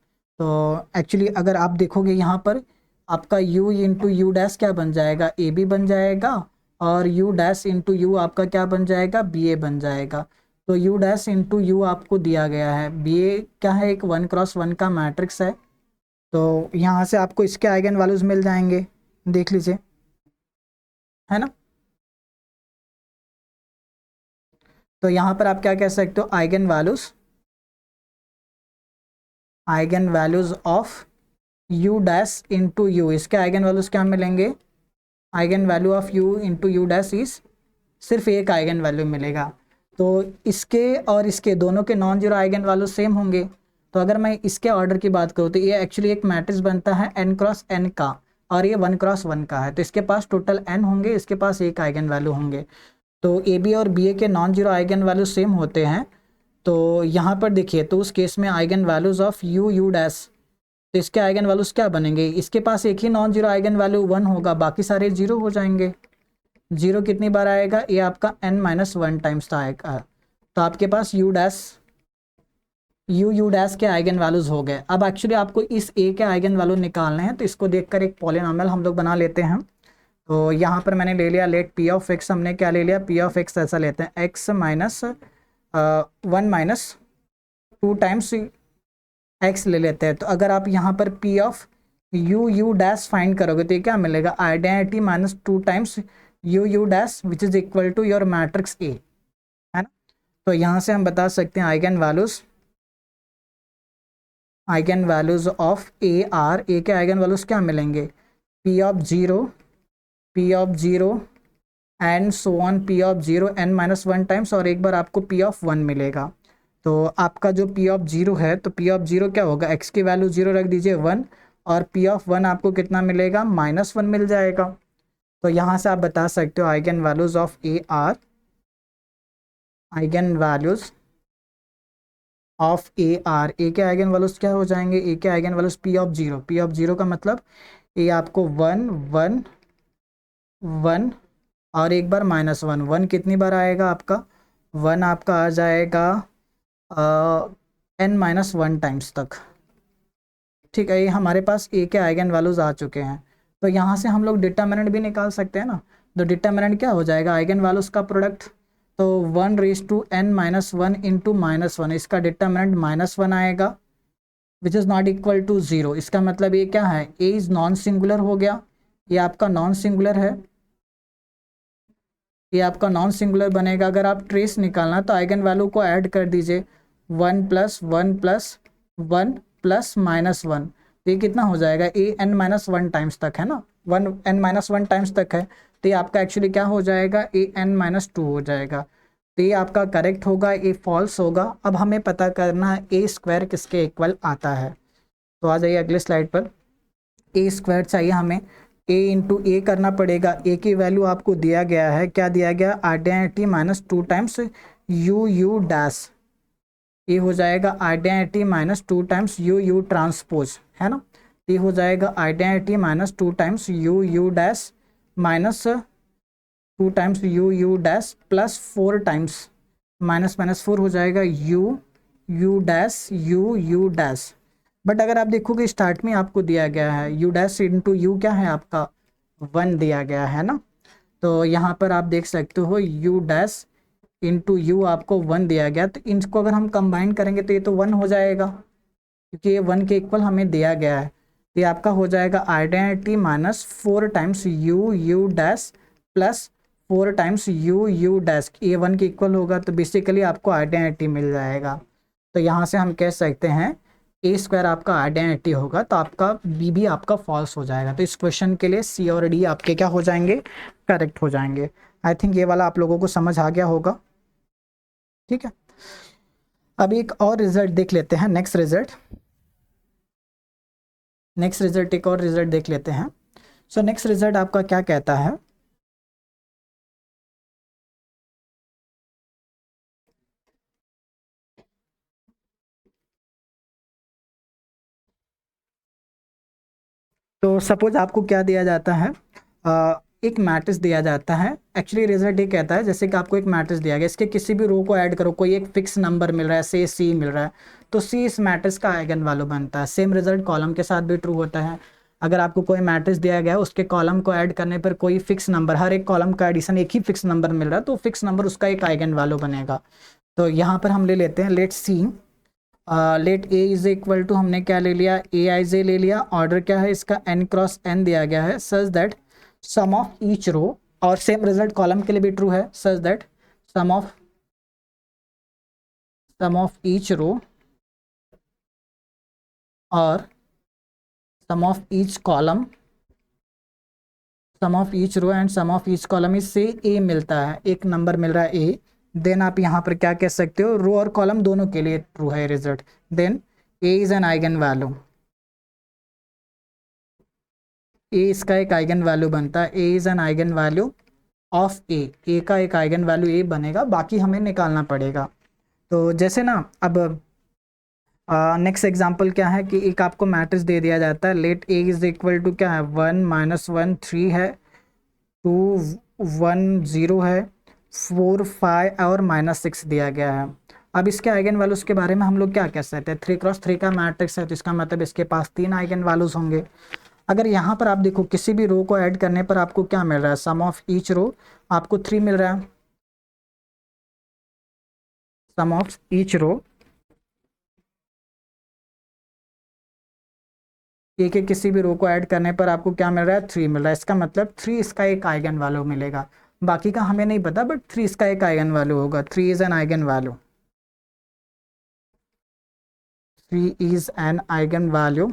तो एक्चुअली अगर आप देखोगे यहाँ पर आपका u इंटू यू डैश क्या बन जाएगा, ए बी बन जाएगा, और u डैश इंटू यू आपका क्या बन जाएगा, बी ए बन जाएगा। तो u डैश इंटू यू आपको दिया गया है, बी ए क्या है, एक 1x1 का मैट्रिक्स है। तो यहाँ से आपको इसके आइगन वैल्यूज मिल जाएंगे, देख लीजिए, है ना। तो यहाँ पर आप क्या कह सकते हो, eigen values of u dash into you, इसके आइगन वैल्यूज क्या मिलेंगे, eigen value of u into you dash is, सिर्फ एक आइगन वैल्यू मिलेगा। तो इसके और इसके दोनों के non zero eigen value same होंगे। तो अगर मैं इसके ऑर्डर की बात करूँ तो ये एक्चुअली एक मैट्रिक्स बनता है n क्रॉस n का, और ये 1x1 का है, तो इसके पास टोटल n होंगे, इसके पास एक आइगन वैल्यू होंगे। तो ए बी और बी ए के non zero eigen value same होते हैं। तो यहाँ पर देखिए, तो उस केस में eigen values of U U dash, तो इसके आइगन वैल्यूज क्या बनेंगे, इसके पास एक ही नॉन जीरो आइगन वैल्यू 1 होगा, बाकी सारे जीरो हो जाएंगे। जीरो कितनी बार आएगा, ये आपका n-1 टाइम्स था आएगा। तो आपके पास यू डैश के आइगन वैल्यूज हो गए। अब एक्चुअली आपको इस ए के आइगन वैल्यू निकालने हैं, तो इसको देखकर एक पॉलिनॉमियल हम लोग बना लेते हैं। तो यहाँ पर मैंने ले लिया, लेट पी ऑफ एक्स, हमने क्या ले लिया, पी ऑफ एक्स ऐसा लेते हैं, एक्स माइनस 1-2 टाइम्स एक्स ले लेते हैं। तो अगर आप यहाँ पर P of U U dash find करोगे तो ये क्या मिलेगा, identity minus 2 times U U dash which is equal to your matrix A, है ना। तो यहाँ से हम बता सकते हैं eigen values of A are, A के आइगन वैल्यूज क्या मिलेंगे, P of zero and so on, P of zero n-1 times, और एक बार आपको पी ऑफ 1 मिलेगा। तो आपका जो पी ऑफ जीरो है, तो पी ऑफ जीरो क्या होगा, एक्स की वैल्यू जीरो रख दीजिए 1, और पी ऑफ 1 आपको कितना मिलेगा, -1 मिल जाएगा। तो यहाँ से आप बता सकते हो eigen values of A are, eigen values of A are, A के आइगन वैल्यूज क्या हो जाएंगे, ए के eigen values P of zero का मतलब ये आपको 1 1 1 और एक बार -1, 1 कितनी बार आएगा आपका, 1 आपका आ जाएगा n-1 टाइम्स तक। ठीक है, ये हमारे पास ए के आइगन वैल्यूज आ चुके हैं। तो यहाँ से हम लोग डिटर्मिनेंट भी निकाल सकते हैं ना। तो डिटर्मिनेंट क्या हो जाएगा, आइगन वैल्यूज का प्रोडक्ट, तो 1n-1 इंटू -1, इसका डिटर्मिनेंट -1 आएगा, which is not equal to 0। इसका मतलब ये क्या है, ए इज़ नॉन सिंगुलर हो गया, ये आपका नॉन सिंगुलर है, ये आपका नॉन सिंगुलर बनेगा। अगर आप ट्रेस निकालना तो आइगन वैल्यू को ऐड कर दीजिए, 1 + 1 + 1 + -1, तो ये कितना हो जाएगा, ए n-1 टाइम्स तक है ना, 1 n-1 टाइम्स तक है, तो ये आपका एक्चुअली क्या हो जाएगा, ए n-2 हो जाएगा। तो ये आपका करेक्ट होगा, ये फॉल्स होगा। अब हमें पता करना है ए स्क्वायर किसके इक्वल आता है। तो आ जाइए अगले स्लाइड पर, ए स्क्वायर चाहिए हमें, ए इंटू ए करना पड़ेगा, ए की वैल्यू आपको दिया गया है, क्या दिया गया, identity -2 times U U dash, ये हो जाएगा identity -2 times U you transpose, है ना। ये हो जाएगा identity -2 times U U dash -2 times U U dash plus 4 times -4 हो जाएगा you U dash you U dash. But अगर आप देखोगे स्टार्ट में आपको दिया गया है यू डैश इंटू यू क्या है आपका 1 दिया गया है ना। तो यहाँ पर आप देख सकते हो यू डैश इंटू यू आपको 1 दिया गया, तो इनको अगर हम कंबाइन करेंगे तो ये तो 1 हो जाएगा, क्योंकि ये 1 के इक्वल हमें दिया गया है। तो ये आपका हो जाएगा identity -4 times U U dash plus 4 times U U dash, ये 1 के इक्वल होगा, तो बेसिकली आपको आइडेंटिटी मिल जाएगा। तो यहाँ से हम कह सकते हैं ए स्क्वायर आपका आइडेंटिटी होगा, तो आपका बी भी आपका फॉल्स हो जाएगा। तो इस क्वेश्चन के लिए सी और डी आपके क्या हो जाएंगे, करेक्ट हो जाएंगे। आई थिंक ये वाला आप लोगों को समझ आ गया होगा, ठीक है। अब एक और रिजल्ट देख लेते हैं, नेक्स्ट रिजल्ट एक और रिजल्ट देख लेते हैं। सो नेक्स्ट रिजल्ट आपका क्या कहता है, तो सपोज आपको क्या दिया जाता है, एक मैट्रिक्स दिया जाता है। एक्चुअली रिजल्ट ये कहता है जैसे कि आपको एक मैट्रिक्स दिया गया, इसके किसी भी रो को ऐड करो, कोई एक फिक्स नंबर मिल रहा है, से सी मिल रहा है, तो सी इस मैट्रिक्स का आइगन वैल्यू बनता है। सेम रिजल्ट कॉलम के साथ भी ट्रू होता है। अगर आपको कोई मैट्रिक्स दिया गया है, उसके कॉलम को ऐड करने पर कोई फिक्स नंबर, हर एक कॉलम का एडिशन एक ही फिक्स नंबर मिल रहा है, तो फिक्स नंबर उसका एक आइगन वैल्यू बनेगा। तो यहाँ पर हम ले लेते हैं, let C, let A is equal to, हमने क्या ले लिया, ए आई जे ले लिया। ऑर्डर क्या है इसका, एन क्रॉस एन दिया गया है, such that sum of each row, और सेम रिजल्ट कॉलम के लिए भी ट्रू है, such that sum of each row और sum of each column, sum of each row and sum of each column, इससे ए मिलता है, एक नंबर मिल रहा है ए। देन आप यहाँ पर क्या कह सकते हो, रो और कॉलम दोनों के लिए ट्रू है result. Then A is an eigen value, A इसका एक आइगन वैल्यू बनता है, A is an eigen value of A का एक आइगन वैल्यू ए बनेगा, बाकी हमें निकालना पड़ेगा। तो जैसे ना अब नेक्स्ट एग्जांपल क्या है कि एक आपको मैट्रिक्स दे दिया जाता है, let A is equal to क्या है, 1 -1 3 है, 2 1 0 है, 4 5 और -6 दिया गया है। अब इसके आइगन वैल्यूज के बारे में हम लोग क्या कह सकते हैं, 3x3 का मैट्रिक्स है, तो इसका मतलब इसके पास 3 आइगन वैल्यूज होंगे। अगर यहाँ पर आप देखो किसी भी रो को ऐड करने पर आपको क्या मिल रहा है, सम ऑफ ईच रो आपको 3 मिल रहा है, सम ऑफ ईच रो ए के किसी भी रो को ऐड करने पर आपको क्या मिल रहा है, 3 मिल रहा है। इसका मतलब 3 इसका एक आइगन वैल्यू मिलेगा, बाकी का हमें नहीं पता, बट 3 इसका एक आइगन वैल्यू होगा, 3 is an eigen value, 3 is an eigen value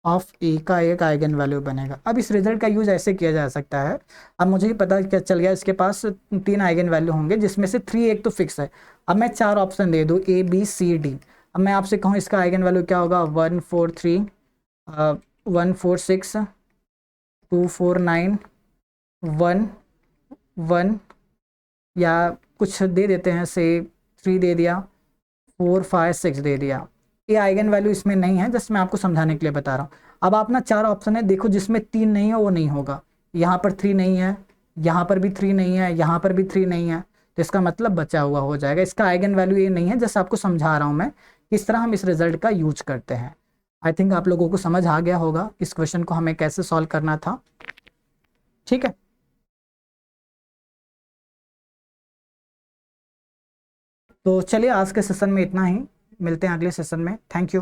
of A का एक आइगन वैल्यू बनेगा। अब इस रिजल्ट का यूज ऐसे किया जा सकता है, अब मुझे ही पता क्या चल गया, इसके पास 3 आइगन वैल्यू होंगे जिसमें से 3 एक तो फिक्स है। अब मैं 4 ऑप्शन दे दूँ, ए बी सी डी। अब मैं आपसे कहूँ इसका आइगन वैल्यू क्या होगा, 1 4 3, 1 4 6, 2 4 9, 1 1, या कुछ दे देते हैं, से 3 दे दिया, 4 5 6 दे दिया। ये आइगन वैल्यू इसमें नहीं है, जस्ट मैं आपको समझाने के लिए बता रहा हूँ। अब आप ना 4 ऑप्शन है, देखो जिसमें 3 नहीं है वो नहीं होगा, यहाँ पर 3 नहीं है, यहाँ पर भी 3 नहीं है, यहाँ पर भी 3 नहीं है, तो इसका मतलब बचा हुआ हो जाएगा। इसका आइगन वैल्यू ये नहीं है, जस्ट आपको समझा रहा हूँ मैं किस तरह हम इस रिजल्ट का यूज करते हैं। आई थिंक आप लोगों को समझ आ गया होगा इस क्वेश्चन को हमें कैसे सॉल्व करना था। ठीक है, तो चलिए आज के सेशन में इतना ही, मिलते हैं अगले सेशन में। Thank you.